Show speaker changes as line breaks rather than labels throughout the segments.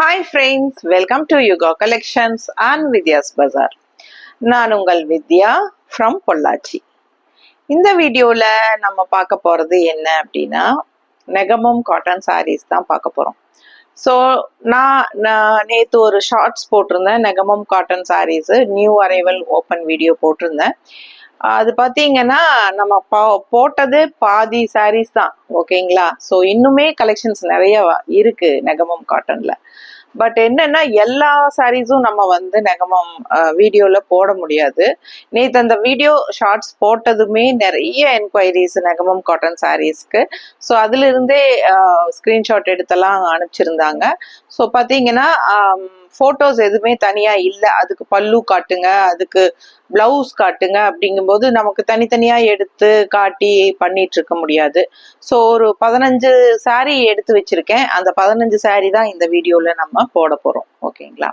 Hi friends, welcome to Yuga Collections and Vidya's Bazaar. நான் உங்கள் வித்யா from Pollachi. இந்த வீடியோல நம்ம பார்க்க போறது என்ன அப்படின்னா நெகமம் காட்டன் சாரீஸ் தான் பார்க்க போறோம். ஸோ நான் நேற்று ஒரு ஷார்ட்ஸ் போட்டிருந்தேன். Negamam cotton sarees new arrival open video போட்டிருந்தேன். அது பார்த்தீங்கன்னா நம்ம போட்டது பாதி சாரீஸ் தான், ஓகேங்களா. ஸோ இன்னுமே கலெக்ஷன்ஸ் நிறைய இருக்கு நெகமம் காட்டன்ல. பட் என்னன்னா எல்லா சாரீஸும் நம்ம வந்து நெகமம் வீடியோல போட முடியாது. நேற்று அந்த வீடியோ ஷார்ட்ஸ் போட்டதுமே நிறைய என்கொயரிஸ் நெகமம் காட்டன் சாரீஸ்க்கு. ஸோ அதுல இருந்தே ஸ்கிரீன்ஷாட் எடுத்தெல்லாம் அனுப்பிச்சிருந்தாங்க. ஸோ பார்த்தீங்கன்னா ஃபோட்டோஸ் எதுவுமே தனியா இல்லை, அதுக்கு பல்லு காட்டுங்க, அதுக்கு பிளவுஸ் காட்டுங்க அப்படிங்கும்போது நமக்கு தனித்தனியா எடுத்து காட்டி பண்ணிட்டு இருக்க முடியாது. ஸோ ஒரு 15 சாரீ எடுத்து வச்சிருக்கேன். அந்த 15 சாரீ தான் இந்த வீடியோல நம்ம போட போறோம், ஓகேங்களா.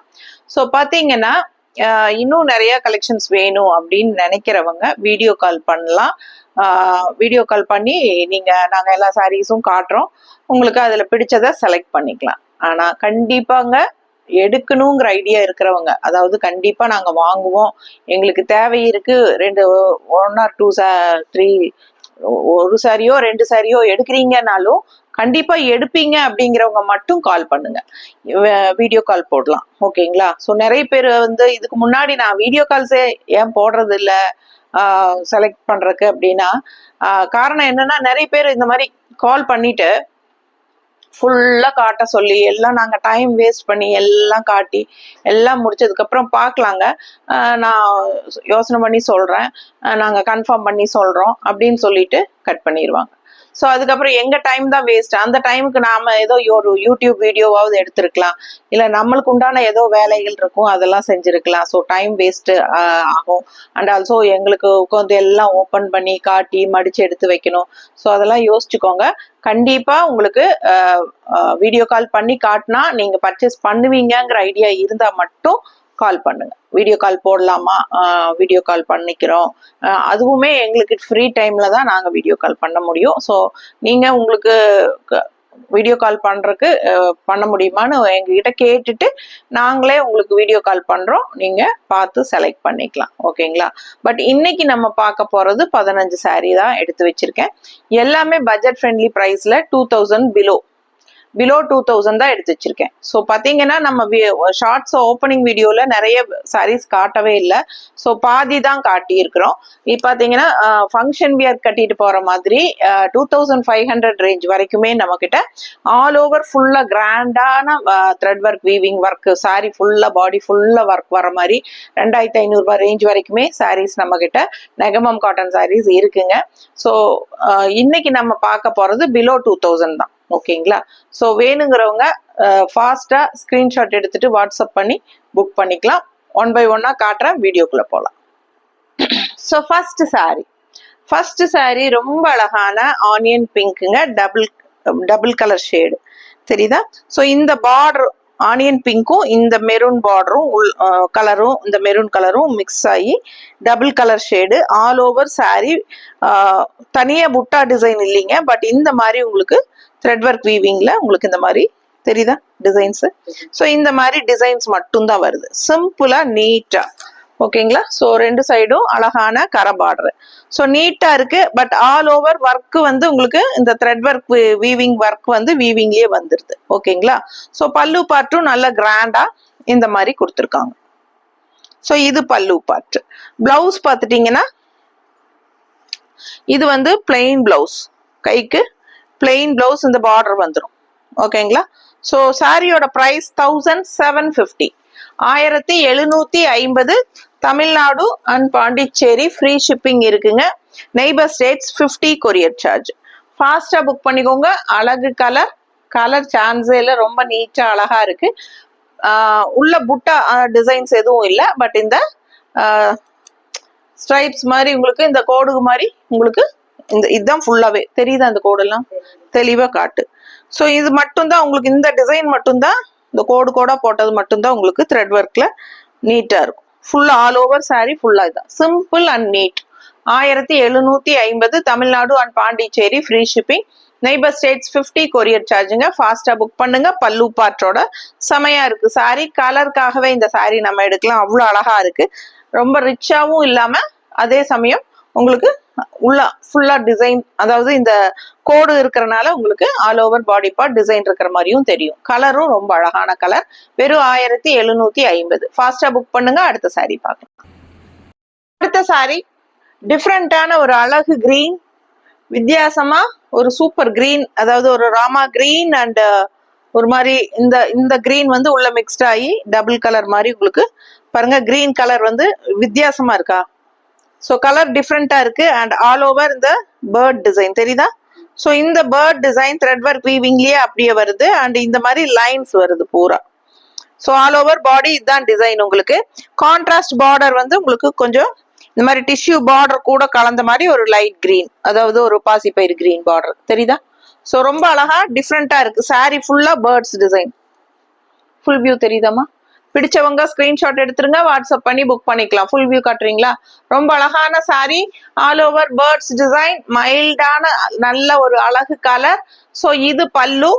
ஸோ பாத்தீங்கன்னா இன்னும் நிறைய கலெக்ஷன்ஸ் வேணும் அப்படின்னு நினைக்கிறவங்க வீடியோ கால் பண்ணலாம். வீடியோ கால் பண்ணி நாங்க எல்லா சாரீஸும் காட்டுறோம், உங்களுக்கு அதுல பிடிச்சதை செலக்ட் பண்ணிக்கலாம். ஆனா கண்டிப்பாங்க எடுக்கணுங்கிற ஐடியா இருக்கிறவங்க, அதாவது கண்டிப்பா நாங்க வாங்குவோம், எங்களுக்கு தேவை இருக்கு, 1 or 2 3 ஒரு சாரியோ 2 சாரியோ எடுக்கிறீங்கனாலும் கண்டிப்பா எடுப்பீங்க அப்படிங்கிறவங்க மட்டும் கால் பண்ணுங்க, வீடியோ கால் போடலாம், ஓகேங்களா. ஸோ நிறைய பேர் வந்து இதுக்கு முன்னாடி நான் வீடியோ கால்ஸே ஏன் போடுறது இல்லை செலக்ட் பண்றதுக்கு அப்படின்னா, காரணம் என்னன்னா நிறைய பேர் இந்த மாதிரி கால் பண்ணிட்டு ஃபுல்லா காட்ட சொல்லி எல்லாம் நாங்க டைம் வேஸ்ட் பண்ணி எல்லாம் காட்டி எல்லாம் முடிச்சதுக்கு அப்புறம் பார்க்கலாங்க, நான் யோசனை பண்ணி சொல்றேன், நாங்க கன்ஃபார்ம் பண்ணி சொல்றோம் அப்படின்னு சொல்லிட்டு கட் பண்ணிடுவாங்க. ஸோ அதுக்கப்புறம் எங்க டைம் தான் வேஸ்ட். அந்த டைமுக்கு நாம ஏதோ ஒரு யூடியூப் வீடியோவாவது எடுத்திருக்கலாம், இல்லை நம்மளுக்கு உண்டான ஏதோ வேலைகள் இருக்கும் அதெல்லாம் செஞ்சிருக்கலாம். ஸோ டைம் வேஸ்ட் ஆகும். அண்ட் ஆல்சோ எங்களுக்கு உட்காந்து எல்லாம் ஓப்பன் பண்ணி காட்டி மடிச்சு எடுத்து வைக்கணும். ஸோ அதெல்லாம் யோசிச்சுக்கோங்க. கண்டிப்பா உங்களுக்கு வீடியோ கால் பண்ணி காட்டினா நீங்க பர்ச்சேஸ் பண்ணுவீங்கிற ஐடியா இருந்தா மட்டும் கால் பண்ணுங்க. வீடியோ கால் போடலாமா, வீடியோ கால் பண்ணிக்கிறோம், அதுவுமே எங்களுக்கு ஃப்ரீ டைம்ல தான் நாங்க வீடியோ கால் பண்ண முடியும். ஸோ நீங்க உங்களுக்கு வீடியோ கால் பண்றதுக்கு பண்ண முடியுமான்னு எங்ககிட்ட கேட்டுட்டு நாங்களே உங்களுக்கு வீடியோ கால் பண்றோம், நீங்க பார்த்து செலக்ட் பண்ணிக்கலாம், ஓகேங்களா. பட் இன்னைக்கு நம்ம பார்க்க போறது 15 சாரீ தான் எடுத்து வச்சிருக்கேன். எல்லாமே பட்ஜெட் ஃப்ரெண்ட்லி பிரைஸ்ல 2000 பிலோ 2000 தான் எடுத்து வச்சிருக்கேன். ஸோ பார்த்தீங்கன்னா நம்ம ஷார்ட்ஸ் ஓப்பனிங் வீடியோல நிறைய சாரீஸ் காட்டவே இல்லை. ஸோ பாதி தான் காட்டி இருக்கிறோம். இப்போ பார்த்தீங்கன்னா ஃபங்க்ஷன் வியர் கட்டிட்டு போற மாதிரி 2500 ரேஞ்ச் வரைக்குமே நம்ம கிட்ட ஆல் ஓவர் ஃபுல்லா கிராண்டான thread work weaving work sorry ஃபுல்லா பாடி ஃபுல்லா ஒர்க் வர மாதிரி 2500 ரூபாய் ரேஞ்ச் வரைக்குமே சாரீஸ் நம்ம கிட்ட நெகமம் காட்டன் சாரீஸ் இருக்குங்க. ஸோ இன்னைக்கு நம்ம பார்க்க போறது பிலோ 2000 தான், ஓகேங்களா. ஸோ வேணுங்கிறவங்க ஃபாஸ்டா ஸ்கிரீன்ஷாட் எடுத்துட்டு வாட்ஸ்அப் பண்ணி புக் பண்ணிக்கலாம். 1 by 1 காட்டுறேன், வீடியோக்குள்ள போகலாம். ஸோ ஃபர்ஸ்ட் சாரி ரொம்ப அழகான ஆனியன் பிங்க்குங்க, டபுள் கலர் ஷேடு தெரியுதா. ஸோ இந்த பார்டர் ஆனியன் பிங்க்கும் இந்த மெரூன் பார்டரும் கலரும் இந்த மெரூன் கலரும் மிக்ஸ் ஆகி double colour shade all over sorry. தனியா புட்டா டிசைன் இல்லைங்க, பட் இந்த மாதிரி உங்களுக்கு த்ரெட் ஒர்க் வீவிங்ல உங்களுக்கு இந்த மாதிரி தெரியுதா டிசைன்ஸ். ஸோ இந்த மாதிரி டிசைன்ஸ் மட்டும்தான் வருது, சிம்பிளா நீட்டா, ஓகேங்களா. ஸோ 2 சைடும் அழகான கரை பார்டர். ஸோ நீட்டா இருக்கு. பட் ஆல் ஓவர் ஒர்க் வந்து உங்களுக்கு இந்த த்ரெட் ஒர்க் வீவிங் ஒர்க் வந்து வீவிங்லயே வந்துருது, ஓகேங்களா. ஸோ பல்லு பார்ட்டும் நல்ல கிராண்டா இந்த மாதிரி கொடுத்துருக்காங்க. ஸோ இது பல்லு பார்ட். பிளவுஸ் பார்த்துட்டீங்கன்னா இது வந்து பிளெயின் பிளவுஸ், கைக்கு பிளெயின் பிளவுஸ், இந்த பார்டர் வந்துடும், ஓகேங்களா. ஸோ சாரியோட price 1750, 1750. Tamil Nadu and Pondicherry free shipping இருக்குங்க. Neighbour states 50 courier charge. ஃபாஸ்டா புக் பண்ணிக்கோங்க. அழகு கலர் சான்ஸே இல்லை, ரொம்ப நீட்டா அழகா இருக்கு. உள்ள புட்டா டிசைன்ஸ் எதுவும் இல்லை, பட் இந்த ஸ்ட்ரைப்ஸ் மாதிரி உங்களுக்கு இந்த கோடு மாதிரி உங்களுக்கு இதுதான் ஃபுல்லாவே தெரியுதா, அந்த கோடெல்லாம் தெளிவா காட்டு. ஸோ இது மட்டும்தான் உங்களுக்கு, இந்த டிசைன் மட்டும்தான், இந்த கோடா போட்டது மட்டும்தான் உங்களுக்கு த்ரெட் ஒர்க்ல நீட்டா இருக்கும். ஃபுல்லா ஆல் ஓவர் சாரி ஃபுல்லா இதுதான், simple and neat. 1750 Tamil Nadu and Pondicherry free shipping. Neighbour states 50 courier சார்ஜுங்க. ஃபாஸ்டா புக் பண்ணுங்க. பல்லு பார்ட்டோட செமையா இருக்கு சாரி. கலருக்காகவே இந்த சாரி நம்ம எடுக்கலாம். அவ்வளோ அழகா இருக்கு. ரொம்ப ரிச்சாவும் இல்லாம அதே சமயம் உங்களுக்கு உள்ள ஃபுல்லா டிசைன், அதாவது இந்த கோடு இருக்கிறனால உங்களுக்கு all over body part design இருக்கிற மாதிரியும் தெரியும். கலரும் ரொம்ப அழகான கலர். வெறும் 1750. ஃபாஸ்டா புக் பண்ணுங்க. அடுத்த சாரி பார்க்கலாம். அடுத்த சாரி டிஃப்ரெண்டான ஒரு அழகு கிரீன், வித்தியாசமா ஒரு சூப்பர் கிரீன், அதாவது ஒரு ராமா கிரீன் அண்ட் ஒரு மாதிரி இந்த கிரீன் வந்து உள்ள மிக்ஸ்ட் ஆகி டபுள் கலர் மாதிரி உங்களுக்கு பாருங்க. கிரீன் கலர் வந்து வித்தியாசமா இருக்கா? ஸோ கலர் டிஃப்ரெண்டா இருக்கு. அண்ட் ஆல் ஓவர் இந்த பேர்ட் டிசைன் தெரியுதா? ஸோ இந்த பேர்ட் டிசைன் த்ரெட் ஒர்க் வீவிங்லயே அப்படியே வருது. அண்ட் இந்த மாதிரி லைன்ஸ் வருது பூரா. ஸோ ஆல் ஓவர் பாடி இதுதான் டிசைன். உங்களுக்கு கான்ட்ராஸ்ட் பார்டர் வந்து உங்களுக்கு கொஞ்சம் இந்த மாதிரி டிஷ்யூ பார்டர் கூட கலந்த மாதிரி ஒரு லைட் கிரீன், அதாவது ஒரு பாசிப்பயிறு கிரீன் பார்டர் தெரியுதா? ஸோ ரொம்ப அழகா டிஃப்ரெண்டா இருக்கு. சாரி ஃபுல்லா பேர்ட்ஸ் டிசைன். ஃபுல் வியூ தெரியுதாமா? பிடிச்சவங்க ஸ்கிரீன்ஷாட் எடுத்துருங்க. வாட்ஸ்அப் பண்ணி புக் பண்ணிக்கலாம். ஃபுல் வியூ காட்டுறீங்களா? ரொம்ப அழகான sari. All over birds design. மைல்டான நல்ல ஒரு அழகு கலர். ஸோ இது பல்லு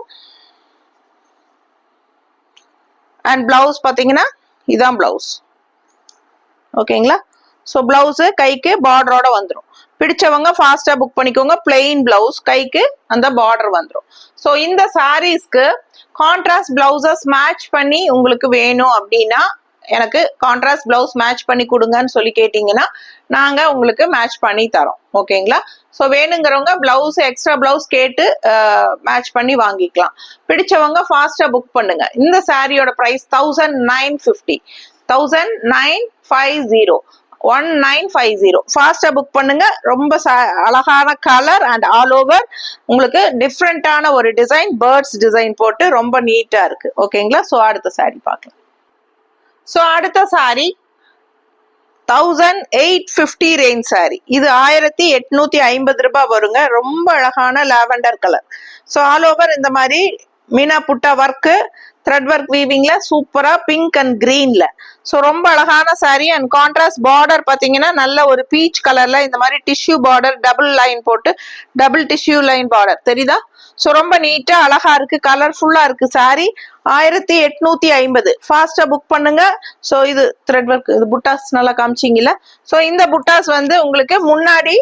அண்ட் பிளவுஸ் பாத்தீங்கன்னா இதான் பிளவுஸ். ஓகேங்களா? ஸோ பிளவுஸ் கைக்கு பார்டரோட வந்துடும். பிடிச்சவங்க ஃபாஸ்டா புக் பண்ணிக்கோங்க. பிளெயின் பிளவுஸ், கைக்கு அந்த பார்டர் வந்துடும். ஸோ இந்த சாரீஸ்க்கு கான்ட்ராஸ்ட் பிளவுசஸ் மேட்ச் பண்ணி உங்களுக்கு வேணும் அப்படின்னா எனக்கு கான்ட்ராஸ்ட் பிளவுஸ் மேட்ச் பண்ணி கொடுங்கன்னு சொல்லி கேட்டீங்கன்னா நாங்க உங்களுக்கு மேட்ச் பண்ணி தரோம். ஓகேங்களா? ஸோ வேணுங்கிறவங்க பிளவுஸ் எக்ஸ்ட்ரா பிளவுஸ் கேட்டு மேட்ச் பண்ணி வாங்கிக்கலாம். பிடிச்சவங்க ஃபாஸ்டா புக் பண்ணுங்க. இந்த சாரியோட பிரைஸ் 1950. 1950. 1950. ஃபாஸ்டா புக் பண்ணுங்க. ரொம்ப அழகான கலர் அண்ட் ஆல் ஓவர் உங்களுக்கு டிஃப்ரெண்டான ஒரு டிசைன், பேர்ட்ஸ் டிசைன் போட்டு ரொம்ப நீட்டா இருக்கு. ஓகேங்களா? ஸோ அடுத்த சாரி பார்க்கலாம். ஸோ அடுத்த சாரி 1850 ரேஞ்ச் சாரி. இது 1850 ரூபாய் வருங்க. ரொம்ப அழகான lavender colour. So all over இந்த மாதிரி மீனா புட்டா ஒர்க்கு, த்ரெட் ஒர்க் வீவிங்ல சூப்பரா பிங்க் அண்ட் கிரீன்ல. ஸோ ரொம்ப அழகான சாரி. அண்ட் கான்ட்ராஸ்ட் பார்டர் பாத்தீங்கன்னா நல்ல ஒரு பீச் கலர்ல இந்த மாதிரி டிஷ்யூ பார்டர், டபுள் லைன் போட்டு டபுள் டிஷ்யூ லைன் பார்டர் தெரியுதா? ஸோ ரொம்ப நீட்டா அழகா இருக்கு. கலர்ஃபுல்லா இருக்கு சாரி. 1850. ஃபாஸ்டா புக் பண்ணுங்க. ஸோ இது த்ரெட் ஒர்க், இது புட்டாஸ் நல்லா காமிச்சிங்கல்ல. ஸோ இந்த புட்டாஸ் வந்து உங்களுக்கு முன்னாடி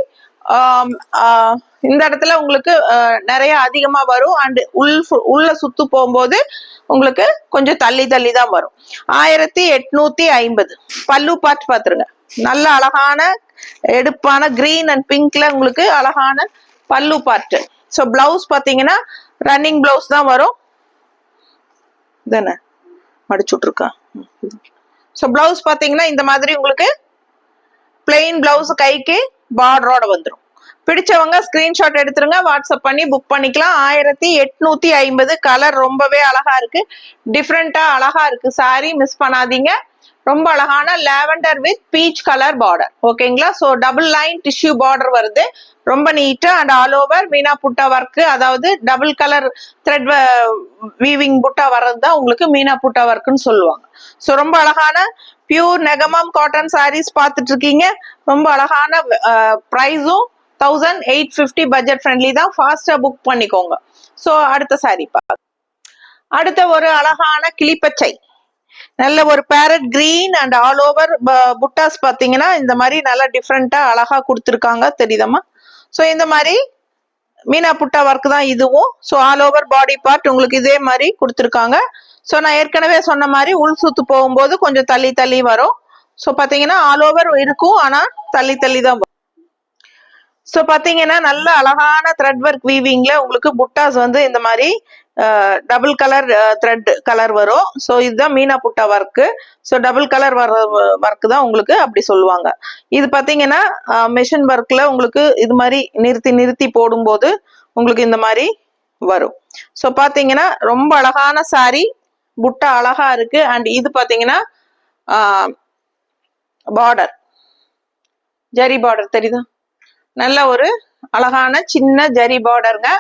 இந்த இடத்துல உங்களுக்கு நிறைய அதிகமா வரும். அண்ட் உள்ள சுத்து போகும்போது உங்களுக்கு கொஞ்சம் தள்ளி தள்ளி தான் வரும். 1850. பல்லு பார்த்து பாத்துருங்க. நல்ல அழகான எடுப்பான கிரீன் அண்ட் பிங்க்ல உங்களுக்கு அழகான பல்லு பார்ட். ஸோ பிளவுஸ் பாத்தீங்கன்னா ரன்னிங் பிளவுஸ் தான் வரும். தானே மடிச்சுட்டு இருக்கேன். ஸோ பிளவுஸ் பாத்தீங்கன்னா இந்த மாதிரி உங்களுக்கு பிளெயின் பிளவுஸ் கைக்கு பார்டரோட வந்துடும். பிடிச்சவங்க ஸ்கிரீன்ஷாட் எடுத்துருங்க. வாட்ஸ்அப் பண்ணி புக் பண்ணிக்கலாம். 1850. கலர் ரொம்பவே அழகா இருக்கு. டிஃப்ரெண்டா அழகா இருக்கு சாரி. மிஸ் பண்ணாதீங்க. ரொம்ப அழகான lavender with peach colour border. ஓகேங்களா? So double line tissue border வருது. ரொம்ப நீட்டா அண்ட் ஆல் ஓவர் மீனா புட்டா ஒர்க்கு, அதாவது டபுள் கலர் த்ரெட் வீவிங் புட்டா வர்றது தான் உங்களுக்கு மீனா புட்டா ஒர்க்குன்னு சொல்லுவாங்க. ஸோ ரொம்ப அழகான பியூர் நெகமம் காட்டன் சாரீஸ் பார்த்துட்டு இருக்கீங்க. ரொம்ப அழகான ப்ரைஸும் 1850. பட்ஜெட் ஃப்ரெண்ட்லி தான். ஃபாஸ்டா புக் பண்ணிக்கோங்க. ஸோ அடுத்த சாரி அடுத்த ஒரு அழகான கிளிப்பச்சை, நல்ல ஒரு farad green and all over புட்டாஸ் பாத்தீங்கன்னா இந்த மாதிரி நல்லா டிஃப்ரெண்டா அழகா கொடுத்துருக்காங்க தெரியுதம்மா? ஸோ இந்த மாதிரி மீனா புட்டா ஒர்க் தான் இதுவும். So all over body part உங்களுக்கு இதே மாதிரி கொடுத்துருக்காங்க. ஸோ நான் ஏற்கனவே சொன்ன மாதிரி உள் சுத்து போகும்போது கொஞ்சம் தள்ளி தள்ளி வரும். ஸோ பாத்தீங்கன்னா ஆல் ஓவர் இருக்கும், ஆனா தள்ளி தள்ளி தான் வரும். ஸோ பாத்தீங்கன்னா நல்ல அழகான த்ரெட் ஒர்க் வீவிங்ல உங்களுக்கு புட்டாஸ் வந்து இந்த மாதிரி டபுள் கலர் த்ரெட் கலர் வரும். ஸோ இதுதான் மீனா புட்டா ஒர்க்கு. ஸோ டபுள் கலர் வர ஒர்க் தான் உங்களுக்கு அப்படி சொல்லுவாங்க. இது பாத்தீங்கன்னா மெஷின் ஒர்க்ல உங்களுக்கு இது மாதிரி நிறுத்தி நிறுத்தி போடும்போது உங்களுக்கு இந்த மாதிரி வரும். ஸோ பாத்தீங்கன்னா ரொம்ப அழகான சாரி. புட்டா அழகா இருக்கு. அண்ட் இது பாத்தீங்கன்னா பார்டர், ஜரி பார்டர் தெரியுதா? நல்ல ஒரு அழகான சின்ன ஜரி பார்டருங்க.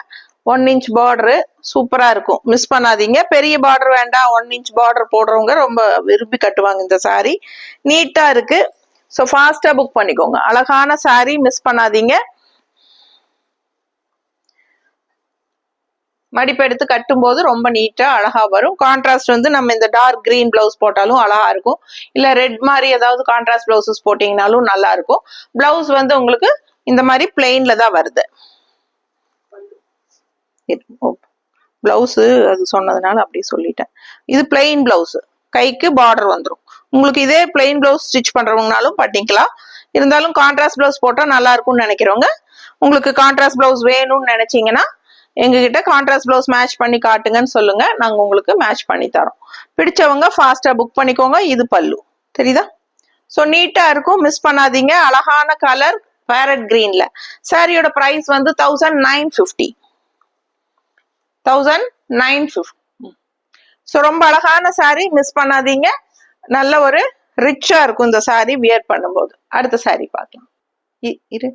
1 இன்ச் பார்டரு சூப்பரா இருக்கும். மிஸ் பண்ணாதீங்க. பெரிய பார்டர் வேண்டாம், 1 இன்ச் பார்டர் போடுறவங்க ரொம்ப விரும்பி கட்டுவாங்க இந்த சாரி. நீட்டா இருக்கு. ஸோ ஃபாஸ்டா புக் பண்ணிக்கோங்க. அழகான சாரி, மிஸ் பண்ணாதீங்க. மடிப்பு எடுத்து கட்டும் போது ரொம்ப நீட்டா அழகா வரும். கான்ட்ராஸ்ட் வந்து நம்ம இந்த டார்க் கிரீன் பிளவுஸ் போட்டாலும் அழகா இருக்கும், இல்ல ரெட் மாதிரி ஏதாவது கான்ட்ராஸ்ட் பிளவுசஸ் போட்டீங்கனாலும் நல்லா இருக்கும். பிளவுஸ் வந்து உங்களுக்கு இந்த மாதிரி பிளெயின்ல தான் வருது. பிளவுஸ் அது சொன்னதுனால அப்படி சொல்லிட்டேன். இது பிளெயின் பிளவுஸ், கைக்கு பார்டர் வந்துடும். உங்களுக்கு இதே பிளெயின் பிளவுஸ் ஸ்டிச் பண்றவங்கனாலும் பண்ணிக்கலாம். இருந்தாலும் கான்ட்ராஸ்ட் பிளவுஸ் போட்டா நல்லா இருக்கும்னு நினைக்கிறவங்க, உங்களுக்கு கான்ட்ராஸ்ட் பிளவுஸ் வேணும்னு நினைச்சீங்கன்னா எங்ககிட்ட கான்ட்ராஸ்ட் பிளவுஸ் மேட்ச் பண்ணி காட்டுங்கன்னு சொல்லுங்க, நாங்க உங்களுக்கு மேட்ச் பண்ணி தரோம். பிடிச்சவங்க ஃபாஸ்டா புக் பண்ணிக்கோங்க. இது பல்லு, தெரியுதா? ஸோ நீட்டா இருக்கும், மிஸ் பண்ணாதீங்க. அழகான கலர் பேரட் கிரீன்ல. சாரியோட பிரைஸ் வந்து 1950. 1950. ஸோ ரொம்ப அழகான சாரி, மிஸ் பண்ணாதீங்க. நல்ல ஒரு ரிச்சா இருக்கும் இந்த சாரி வியர் பண்ணும்போது. அடுத்த சாரி பார்க்கலாம். இரு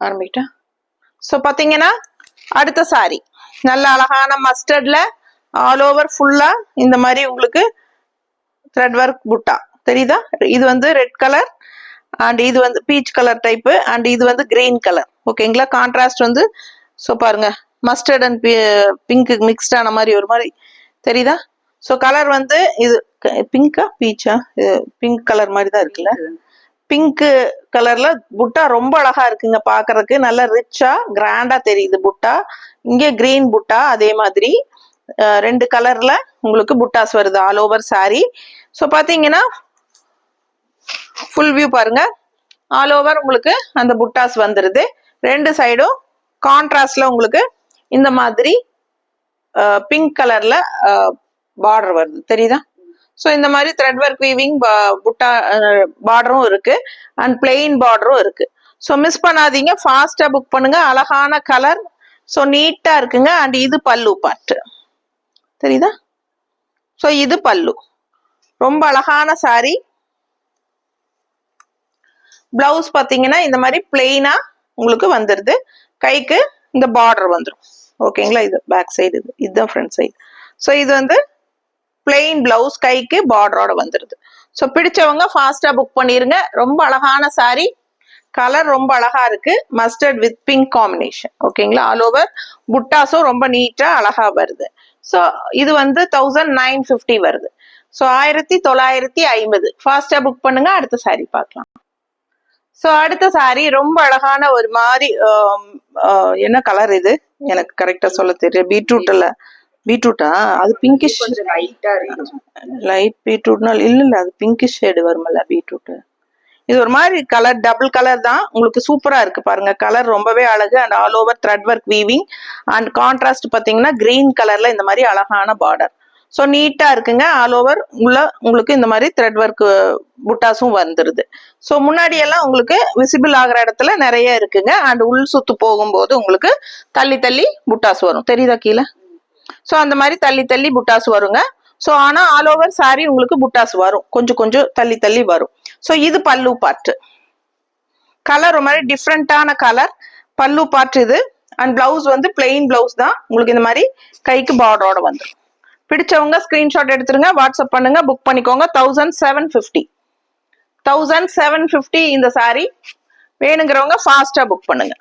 ஆரம்பிக்கிட்டா. ஸோ பார்த்தீங்கன்னா அடுத்த சாரி நல்ல அழகான மஸ்டர்ட்ல ஆல் ஓவர் ஃபுல்லா இந்த மாதிரி உங்களுக்கு த்ரெட் ஒர்க் புட்டா தெரியுதா? இது வந்து ரெட் கலர் அண்ட் இது வந்து பீச் கலர் டைப்பு அண்ட் இது வந்து கிரீன் கலர். ஓகேங்களா? கான்ட்ராஸ்ட் வந்து ஸோ பாருங்க மஸ்டர்ட் அண்ட் பிங்க் மிக்ஸ்டான மாதிரி ஒரு மாதிரி தெரியுதா? ஸோ கலர் வந்து இது பிங்கா பீச்சா? பிங்க் கலர் மாதிரி தான் இருக்குல்ல. பிங்க் கலர்ல புட்டா ரொம்ப அழகா இருக்குங்க பாக்குறதுக்கு. நல்ல ரிச்சா கிராண்டா தெரியுது புட்டா. இங்கே கிரீன் புட்டா அதே மாதிரி ரெண்டு கலர்ல உங்களுக்கு புட்டாஸ் வருது ஆல் ஓவர் சாரி. ஸோ பாத்தீங்கன்னா ஃபுல் வியூ பாருங்க. ஆல் ஓவர் உங்களுக்கு அந்த புட்டாஸ் வந்துருது. ரெண்டு சைடும் கான்ட்ராஸ்ட்ல உங்களுக்கு இந்த மாதிரி பிங்க் கலர்ல பார்டர் வருது, தெரியுதா? ஸோ இந்த மாதிரி த்ரெட் ஒர்க் வீவிங் புட்டா பார்டரும் இருக்கு அண்ட் பிளெயின் பார்டரும் இருக்கு. ஸோ மிஸ் பண்ணாதீங்க, ஃபாஸ்டா புக் பண்ணுங்க. அழகான கலர், ஸோ நீட்டா இருக்குங்க. அண்ட் இது பல்லு பார்ட், தெரியுதா? ஸோ இது பல்லு, ரொம்ப அழகான சாரி. பிளவுஸ் பார்த்தீங்கன்னா இந்த மாதிரி பிளெயினா உங்களுக்கு வந்துருது. கைக்கு இந்த பார்டர் வந்துடும். ஓகேங்களா? இது பேக் சைடு, இதுதான் ஃப்ரண்ட் சைடு. ஸோ இது வந்து பிளெயின் பிளவுஸ், கைக்கு பார்டரோட வந்துருது. ஸோ பிடிச்சவங்க ஃபாஸ்டா புக் பண்ணிருங்க. ரொம்ப அழகான சாரி, கலர் ரொம்ப அழகா இருக்கு, மஸ்டர்ட் வித் பிங்க் காம்பினேஷன். ஓகேங்களா? ஆல் ஓவர் புட்டாஸும் ரொம்ப நீட்டா அழகா வருது. ஸோ இது வந்து 1950 வருது. ஸோ 1950. ஃபாஸ்டா புக் பண்ணுங்க. அடுத்த சாரி பார்க்கலாம். ஸோ அடுத்த சாரி ரொம்ப அழகான ஒரு மாதிரி என்ன கலர் இது எனக்கு கரெக்டா சொல்ல தெரியும். பீட்ரூட்ல பீட்ரூட்டா? அது பிங்கிஷ் லைட் பீட்ரூட்னா இல்ல, அது பிங்கிஷ் ஷேடு வருமல்ல பீட்ரூட். இது ஒரு மாதிரி கலர், டபுள் கலர் தான். உங்களுக்கு சூப்பரா இருக்கு பாருங்க. கலர் ரொம்பவே அழகு and all over thread work weaving and contrast பாத்தீங்கன்னா கிரீன் கலர்ல இந்த மாதிரி அழகான பார்டர். ஸோ நீட்டா இருக்குங்க. ஆல் ஓவர் உள்ள உங்களுக்கு இந்த மாதிரி த்ரெட் ஒர்க் புட்டாஸும் வந்துருது. ஸோ முன்னாடி எல்லாம் உங்களுக்கு விசிபிள் ஆகிற இடத்துல நிறைய இருக்குங்க. அண்ட் உள் சுத்து போகும்போது உங்களுக்கு தள்ளி தள்ளி புட்டாஸ் வரும், தெரியுதா கீழே? ஸோ அந்த மாதிரி தள்ளி தள்ளி புட்டாஸ் வருங்க. ஸோ ஆனால் ஆல் ஓவர் சாரி உங்களுக்கு புட்டாஸ் வரும், கொஞ்சம் கொஞ்சம் தள்ளி தள்ளி வரும். ஸோ இது பல்லு பார்ட். கலர் ஒரு மாதிரி டிஃப்ரெண்டான கலர் பல்லு பார்ட் இது. அண்ட் பிளவுஸ் வந்து பிளெயின் பிளவுஸ் தான் உங்களுக்கு இந்த மாதிரி கைக்கு பார்டரோட வந்துடும். பிடிச்சவங்க ஸ்கிரீன்ஷாட் எடுத்துருங்க, வாட்ஸ்அப் பண்ணுங்க, புக் பண்ணிக்கோங்க. 1750. 1750 இந்த சாரி. வேணுங்கிறவங்க ஃபாஸ்டா புக் பண்ணுங்க.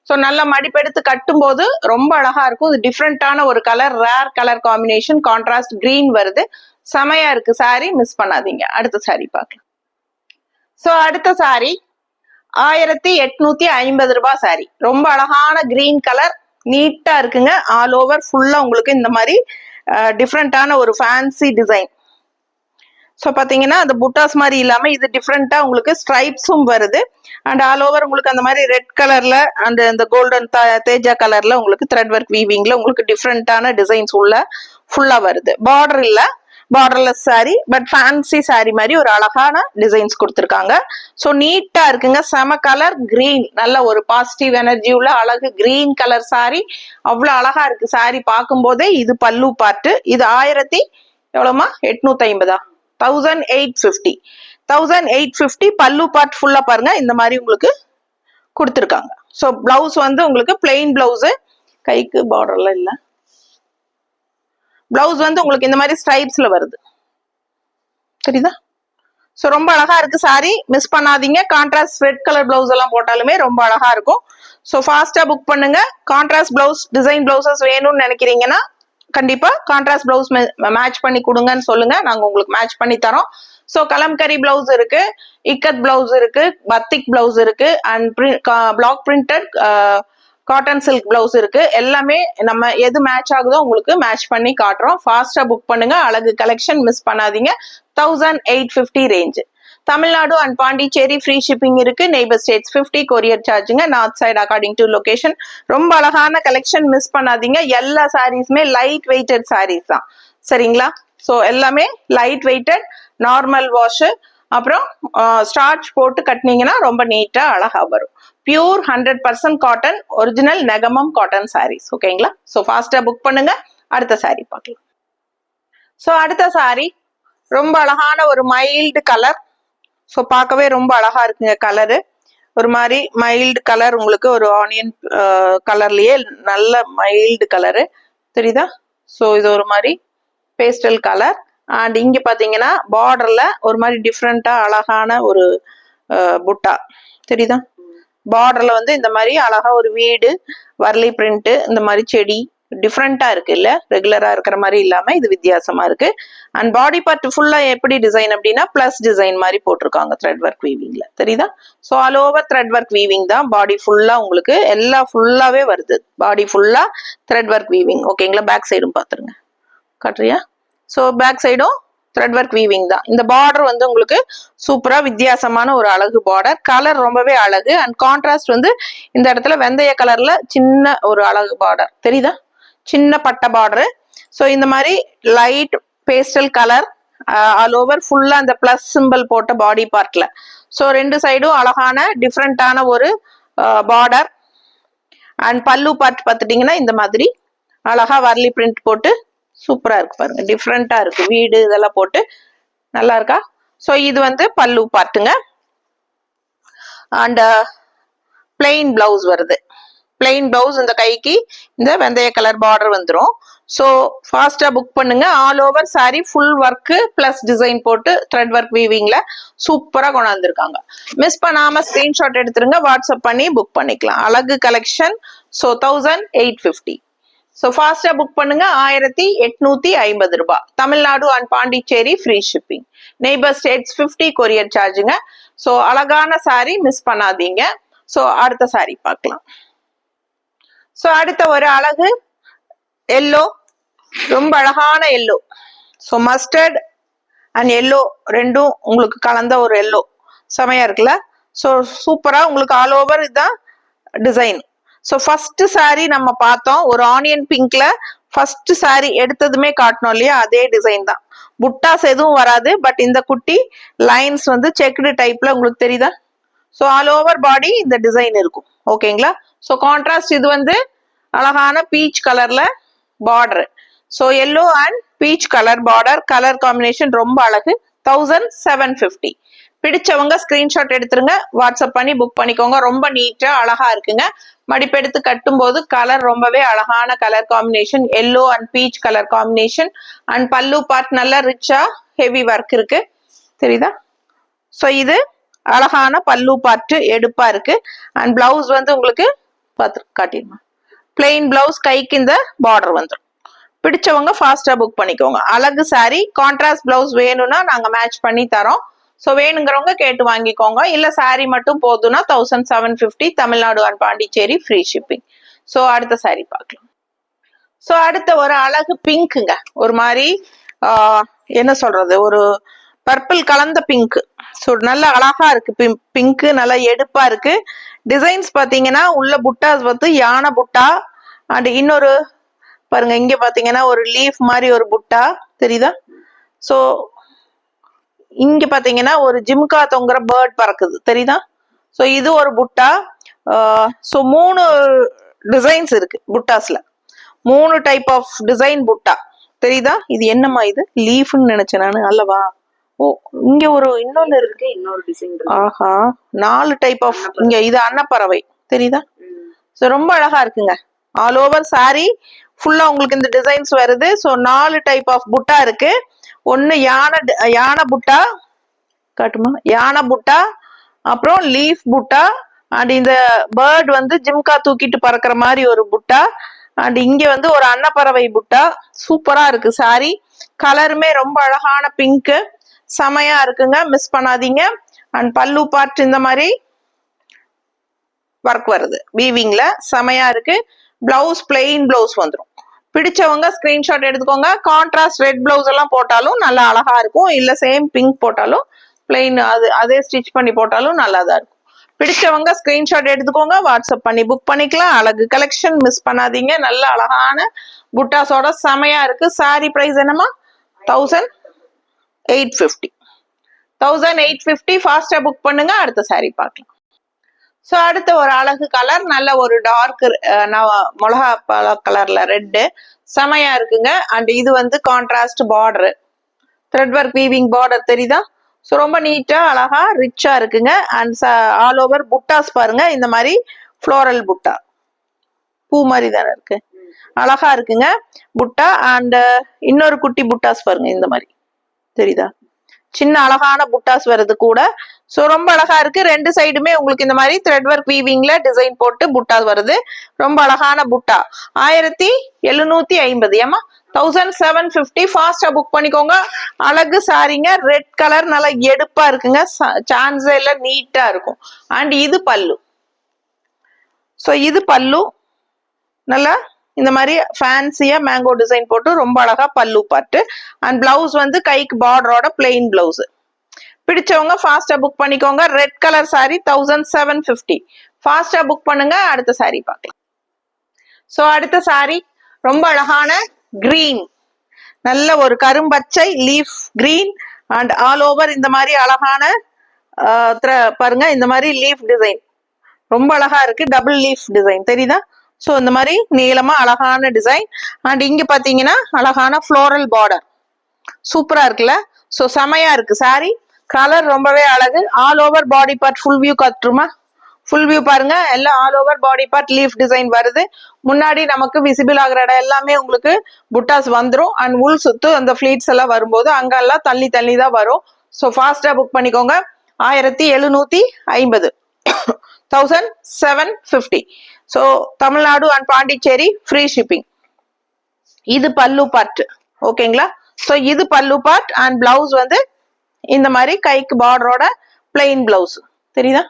ஸோ நல்லா மடிப்பெடுத்து கட்டும் போது ரொம்ப அழகா இருக்கும். இது டிஃப்ரெண்டான ஒரு colour, rare colour combination, contrast green வருது. செமையா இருக்கு சாரி, மிஸ் பண்ணாதீங்க. அடுத்த சாரி பார்க்கலாம். ஸோ அடுத்த சாரி 1850 ரூபாய் சாரி. ரொம்ப அழகான கிரீன் கலர், நீட்டா இருக்குங்க. ஆல் ஓவர் ஃபுல்லா உங்களுக்கு இந்த மாதிரி டிஃப்ரெண்டான ஒரு ஃபேன்சி டிசைன். ஸோ பார்த்தீங்கன்னா அந்த புட்டாஸ் மாதிரி இல்லாம இது டிஃப்ரெண்டா உங்களுக்கு ஸ்ட்ரைப்ஸும் வருது. அண்ட் ஆல் ஓவர் உங்களுக்கு அந்த மாதிரி ரெட் கலர்ல அண்ட் இந்த கோல்டன் தேஜா கலர்ல உங்களுக்கு த்ரெட் ஒர்க் வீவிங்ல உங்களுக்கு டிஃப்ரெண்டான டிசைன்ஸ் உள்ள ஃபுல்லா வருது. பார்டர் இல்ல, borderless sorry, but fancy sorry மாதிரி ஒரு அழகான டிசைன்ஸ் கொடுத்துருக்காங்க. ஸோ நீட்டா இருக்குங்க. செம கலர் கிரீன், நல்ல ஒரு பாசிட்டிவ் எனர்ஜி உள்ள அழகு கிரீன் கலர் சாரி. அவ்வளவு அழகா இருக்கு சாரி பார்க்கும் போதே. இது பல்லு பார்ட்டு. இது 1850. 1850. 1850 பல்லு பார்ட் ஃபுல்லா பாருங்க இந்த மாதிரி உங்களுக்கு கொடுத்துருக்காங்க. ஸோ பிளவுஸ் வந்து உங்களுக்கு பிளெயின் பிளவுஸ், கைக்கு பார்டர்ல இல்ல. பிளவுஸ் வந்து உங்களுக்கு இந்த மாதிரி ஸ்ட்ரைப்ஸ்ல வருது, தெரியுதா? ஸோ ரொம்ப அழகா இருக்கு சாரி, மிஸ் பண்ணாதீங்க. கான்ட்ராஸ்ட் ரெட் கலர் பிளவுஸ் எல்லாம் போட்டாலுமே ரொம்ப அழகா இருக்கும். ஸோ ஃபாஸ்டா புக் பண்ணுங்க. கான்ட்ராஸ்ட் பிளவுஸ் டிசைன் பிளவுசஸ் வேணும்னு நினைக்கிறீங்கன்னா கண்டிப்பா கான்ட்ராஸ்ட் பிளவுஸ் மேட்ச் பண்ணி கொடுங்கன்னு சொல்லுங்க, நாங்க உங்களுக்கு மேட்ச் பண்ணி தரோம். ஸோ கலம்கரி பிளவுஸ் இருக்கு, இக்கத் பிளவுஸ் இருக்கு, பத்திக் பிளவுஸ் இருக்கு, and block printed cotton silk blouse இருக்கு. எல்லாமே நம்ம எது மேட்ச் ஆகுதோ உங்களுக்கு மேட்ச் பண்ணி காட்டுறோம். ஃபாஸ்டா புக் பண்ணுங்க. அழகு கலெக்ஷன் மிஸ் பண்ணாதீங்க. 1850 ரேஞ்ச். Tamil Nadu and Pondicherry free shipping இருக்கு. நெய்பர் ஸ்டேட்ஸ் 50 கொரியர் சார்ஜுங்க. North side according to location. ரொம்ப அழகான கலெக்ஷன் மிஸ் பண்ணாதீங்க. எல்லா சாரீஸுமே லைட் வெயிட்டட் சாரீஸ் தான், சரிங்களா? ஸோ எல்லாமே லைட் வெயிட்டட், நார்மல் வாஷ், அப்புறம் ஸ்டார்ச் போட்டு கட்டினீங்கன்னா ரொம்ப நீட்டா அழகா வரும். Pure 100% cotton, original Negamam cotton sarees, ஓகேங்களா? ஸோ ஃபாஸ்டா புக் பண்ணுங்க. அடுத்த சாரி பார்க்கலாம். ஸோ அடுத்த சாரி ரொம்ப அழகான ஒரு மைல்டு கலர். ஸோ பார்க்கவே ரொம்ப அழகா இருக்குங்க கலரு. ஒரு மாதிரி மைல்டு கலர், உங்களுக்கு ஒரு ஆனியன் கலர்லயே நல்ல மைல்டு கலரு தெரியுதா? ஸோ இது ஒரு மாதிரி பேஸ்டல் கலர். அண்ட் இங்க பாத்தீங்கன்னா பார்டர்ல ஒரு மாதிரி டிஃப்ரெண்டா அழகான ஒரு புட்டா தெரியுதா? பார்டர்ல வந்து இந்த மாதிரி அழகா ஒரு வீடு, வர்லி பிரிண்ட், இந்த மாதிரி செடி டிஃப்ரெண்டா இருக்கு இல்ல, ரெகுலரா இருக்கிற மாதிரி இல்லாம இது வித்தியாசமா இருக்கு. அண்ட் பாடி பார்ட் ஃபுல்லா எப்படி டிசைன் அப்படின்னா பிளஸ் டிசைன் மாதிரி போட்டிருக்காங்க த்ரெட் ஒர்க் வீவிங்ல, தெரியுதா? So all over thread work weaving தான். பாடி ஃபுல்லா உங்களுக்கு எல்லாம் ஃபுல்லாவே வருது. பாடி ஃபுல்லா த்ரெட் ஒர்க் வீவிங், ஓகேங்களா? பேக் சைடும் பாத்துருங்க, காட்டுறியா? ஸோ பேக் சைடும் த்ரெட் ஒர்க் வீவிங் தான். இந்த பார்டர் வந்து உங்களுக்கு சூப்பரா வித்தியாசமான ஒரு அழகு பார்டர். கலர் ரொம்பவே அழகு. அண்ட் கான்ட்ராஸ்ட் வந்து இந்த இடத்துல வெந்தய கலர்ல சின்ன ஒரு அழகு பார்டர் தெரியுதா? சின்ன பட்டை பார்டரு. ஸோ இந்த மாதிரி light pastel colour all over ஃபுல்லா அந்த பிளஸ் சிம்பிள் போட்ட பாடி பார்ட்ல. ஸோ ரெண்டு சைடும் அழகான டிஃப்ரெண்டான ஒரு பார்டர். அண்ட் பல்லு பார்ட் பார்த்துட்டீங்கன்னா இந்த மாதிரி அழகா வர்லி பிரிண்ட் போட்டு சூப்பரா இருக்கு பாருங்க, டிஃப்ரெண்டா இருக்கு. வீடு இதெல்லாம் போட்டு நல்லா இருக்கா? ஸோ இது வந்து பல்லு பார்ட்டுங்க. அண்ட் பிளெயின் பிளவுஸ் வருது. பிளெயின் பிளவுஸ், இந்த கைக்கு இந்த வெந்தய கலர் பார்டர் வந்துடும். ஸோ ஃபாஸ்டா புக் பண்ணுங்க. All over sari full work plus design போட்டு த்ரெட் ஒர்க் வீவிங்ல சூப்பரா கொண்டாந்துருக்காங்க. மிஸ் பண்ணாம ஸ்கிரீன்ஷாட் எடுத்துருங்க, வாட்ஸ்அப் பண்ணி புக் பண்ணிக்கலாம். அழகு கலெக்ஷன். ஸோ 1850. ஸோ ஃபாஸ்டா புக் பண்ணுங்க. 1850 ரூபாய். Tamil Nadu and Pondicherry free shipping. Neighbour states 50 courier சார்ஜுங்க. ஸோ அழகான சாரி மிஸ் பண்ணாதீங்க. ஸோ அடுத்த சாரி பார்க்கலாம். ஸோ அடுத்த ஒரு அழகு எல்லோ, ரொம்ப அழகான yellow. So mustard and yellow ரெண்டும் உங்களுக்கு கலந்த ஒரு எல்லோ செமையா இருக்குல்ல? ஸோ சூப்பரா உங்களுக்கு ஆல் ஓவர் இதுதான் டிசைன். ஸோ ஃபர்ஸ்ட் சாரி நம்ம பார்த்தோம் ஒரு ஆனியன் பிங்க்ல, ஃபர்ஸ்ட் சாரி எடுத்ததுமே காட்டணும் இல்லையா, அதே டிசைன் தான். புட்டாஸ் எதுவும் வராது, பட் இந்த குட்டி லைன்ஸ் வந்து செக்டு டைப்ல உங்களுக்கு தெரியுதா? ஸோ ஆல் ஓவர் பாடி இந்த டிசைன் இருக்கும், ஓகேங்களா? ஸோ கான்ட்ராஸ்ட் இது வந்து அழகான பீச் கலர்ல border. So yellow and beach colour border, colour combination ரொம்ப அழகு. 1750. பிடிச்சவங்க ஸ்கிரீன்ஷாட் எடுத்துருங்க, வாட்ஸ்அப் பண்ணி புக் பண்ணிக்கோங்க. ரொம்ப நீட்டா அழகா இருக்குங்க. மடிப்பெடுத்து கட்டும் போது கலர் ரொம்பவே அழகான colour combination, yellow and peach colour combination. And பல்லு பார்ட் நல்லா ரிச்சா ஹெவி ஒர்க் இருக்கு, தெரியுதா? ஸோ இது அழகான பல்லு பார்ட் எடுப்பா இருக்கு. அண்ட் பிளவுஸ் வந்து உங்களுக்கு பார்த்து காட்டிடுமா, பிளெயின் பிளவுஸ், கைக்கு இந்த பார்டர் வந்துடும். பிடிச்சவங்க ஃபாஸ்டா புக் பண்ணிக்கோங்க. அழகு சாரி. கான்ட்ராஸ்ட் பிளவுஸ் வேணும்னா நாங்க மேட்ச் பண்ணி தரோம். ஸோ வேணுங்கிறவங்க கேட்டு வாங்கிக்கோங்க. இல்ல சாரி மட்டும் போதும்னா 1750. Tamil Nadu and Pondicherry free shipping. So அடுத்த சாரி பார்க்கலாம். ஸோ அடுத்த ஒரு அழகு பிங்க்குங்க, ஒரு மாதிரி என்ன சொல்றது, ஒரு பர்பிள் கலந்த பிங்க். ஸோ நல்லா அழகா இருக்கு பிங்க், நல்லா எடுப்பா இருக்கு. டிசைன்ஸ் பாத்தீங்கன்னா உள்ள புட்டாஸ் வந்து யானை புட்டா, அண்ட் இன்னொரு பாருங்க இங்க பாத்தீங்கன்னா ஒரு லீஃப் மாதிரி ஒரு புட்டா தெரியுதா? ஸோ இங்க பாத்தீங்கன்னா ஒரு ஜிம்கா தொங்குற பேர்ட் பறக்குது தெரியுதா? ஸோ இது ஒரு புட்டா. ஸோ 3 டிசைன்ஸ் இருக்கு புட்டாஸ்ல, 3 டைப் ஆஃப் டிசைன் புட்டா தெரியுதா? இது என்னமா இது லீஃப்னு நினைச்சேன் நானு, அல்லவா? ஓ இங்க ஒரு இன்னொன்னு இருக்கு, இன்னொரு டிசைன். Aha, 4 type of. இங்க இது அன்னப்பறவை தெரியுதா? ஸோ ரொம்ப அழகா இருக்குங்க. ஆல் ஓவர் சாரி ஃபுல்லா உங்களுக்கு இந்த டிசைன்ஸ் வருது. ஸோ 4 டைப் ஆஃப் புட்டா இருக்கு. ஒன்னு யானை புட்டா, காட்டுமா, யானை புட்டா, அப்புறம் லீஃப் புட்டா, அண்ட் இந்த பேர்ட் வந்து ஜிம்கா தூக்கிட்டு பறக்கிற மாதிரி ஒரு புட்டா, அண்ட் இங்க வந்து ஒரு அன்னப்பறவை புட்டா. சூப்பரா இருக்கு சாரி. கலருமே ரொம்ப அழகான பிங்க், செமையா இருக்குங்க, மிஸ் பண்ணாதீங்க. அண்ட் பல்லு பார்ட் இந்த மாதிரி ஒர்க் வருது வீவிங்ல, செமையா இருக்கு. பிளவுஸ் பிளெயின் பிளவுஸ் வந்துடும். பிடிச்சவங்க ஸ்கிரீன்ஷாட் எடுத்துக்கோங்க. கான்ட்ராஸ்ட் ரெட் பிளவுஸ் எல்லாம் போட்டாலும் நல்லா அழகா இருக்கும், இல்ல சேம் பிங்க் போட்டாலும் பிளெயின் அதே ஸ்டிச் பண்ணி போட்டாலும் நல்லா தான் இருக்கும். பிடிச்சவங்க ஸ்கிரீன்ஷாட் எடுத்துக்கோங்க, வாட்ஸ்அப் பண்ணி புக் பண்ணிக்கலாம். அழகு கலெக்ஷன், மிஸ் பண்ணாதீங்க. நல்ல அழகான புட்டாஸோட செமையா இருக்கு. சாரி பிரைஸ் என்னமா, 1850. 1850. ஃபாஸ்டா புக் பண்ணுங்க, அடுத்த சாரி பார்க்கலாம். ஸோ அடுத்த ஒரு அழகு கலர், நல்ல ஒரு டார்க் மிளகா பழ கலர்ல ரெட்டு, செமையா இருக்குங்க. அண்ட் இது வந்து contrast border, thread work weaving border தெரியுதா? ஸோ ரொம்ப நீட்டா அழகா ரிச்சா இருக்குங்க. அண்ட் ஆல் ஓவர் புட்டாஸ் பாருங்க, இந்த மாதிரி ஃப்ளோரல் புட்டா, பூ மாதிரி தானே இருக்கு, அழகா இருக்குங்க புட்டா. அண்ட் இன்னொரு குட்டி புட்டாஸ் பாருங்க, இந்த மாதிரி தெரியுதா? சின்ன அழகான புட்டாஸ் வருது கூட. ஸோ ரொம்ப அழகா இருக்கு. ரெண்டு சைடுமே உங்களுக்கு இந்த மாதிரி த்ரெட் ஒர்க் வீவிங்ல டிசைன் போட்டு புட்டாஸ் வருது. ரொம்ப அழகான புட்டா. 1750. ஏமா 1750. ஃபாஸ்டா புக் பண்ணிக்கோங்க. அழகு சாரிங்க, ரெட் கலர், நல்லா எடுப்பா இருக்குங்க, சான்ஸே இல்ல, நீட்டா இருக்கும். அண்ட் இது பல்லு. ஸோ இது பல்லு, நல்லா இந்த மாதிரி ஃபேன்சியா மேங்கோ டிசைன் போட்டு ரொம்ப அழகா பல்லு பாட்டு. அண்ட் பிளவுஸ் வந்து கைக்கு பார்டரோட பிளெயின் பிளவுஸ். பிடிச்சவங்க ஃபாஸ்டா புக் பண்ணிக்கோங்க. Red colour sorry 1750. ஃபாஸ்டா புக் பண்ணுங்க, அடுத்த சாரி பார்க்கலாம். ஸோ அடுத்த சாரி ரொம்ப அழகான கிரீன், நல்ல ஒரு கரும்பச்சை leaf green. And all over இந்த மாதிரி அழகான பாருங்க, இந்த மாதிரி லீஃப் டிசைன் ரொம்ப அழகா இருக்கு. டபுள் லீஃப் டிசைன் தெரியுதா? ஸோ இந்த மாதிரி நீளமா அழகான டிசைன். அண்ட் இங்க பாத்தீங்கன்னா அழகான ஃப்ளோரல் பார்டர், சூப்பரா இருக்குல்ல? ஸோ செமையா இருக்கு சாரி. கலர் ரொம்பவே அழகு. All over body part full view காட்டுமா? ஃபுல் வியூ பாருங்க, எல்லாம் all over body part leaf design வருது. முன்னாடி நமக்கு விசிபிள் ஆகிற இடம் எல்லாமே உங்களுக்கு புட்டாஸ் வந்துடும். அண்ட் உள் சுத்து அந்த ஃபிளீட்ஸ் எல்லாம் வரும்போது அங்கெல்லாம் தள்ளி தள்ளி தான் வரும். ஸோ ஃபாஸ்டா புக் பண்ணிக்கோங்க. 1750. 1750. So Tamil Nadu and Pondicherry free shipping. இது பல்லு பார்ட், ஓகேங்களா? ஸோ இது பல்லு பார்ட். அண்ட் பிளவுஸ் வந்து இந்த மாதிரி கைக்கு பார்டரோட பிளெயின் பிளவுஸ் தெரியுதா?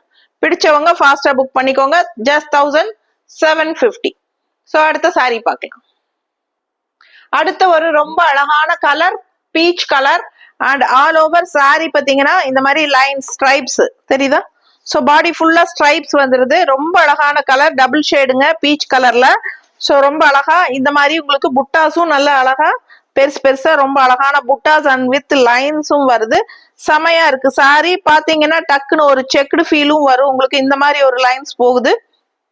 பிடிச்சவங்க ஃபாஸ்டா புக் பண்ணிக்கோங்க. ஜஸ்ட் 1750. ஸோ அடுத்த சாரி பார்க்கலாம். அடுத்த ஒரு ரொம்ப அழகான colour, peach colour. And all over sorry பாத்தீங்கன்னா இந்த மாதிரி லைன் ஸ்ட்ரைப்ஸ் தெரியுதா? ஸோ பாடி ஃபுல்லா ஸ்ட்ரைப்ஸ் வந்துருது. ரொம்ப அழகான கலர், டபுள் ஷேடுங்க, பீச் கலர்ல. ஸோ ரொம்ப அழகா இந்த மாதிரி உங்களுக்கு புட்டாஸும் நல்ல அழகா பெருசு பெருசா ரொம்ப அழகான புட்டாஸ் அண்ட் வித் லைன்ஸும் வருது. செமையா இருக்கு சாரி. பாத்தீங்கன்னா டக்குன்னு ஒரு செக்குடு ஃபீலும் வரும் உங்களுக்கு. இந்த மாதிரி ஒரு லைன்ஸ் போகுது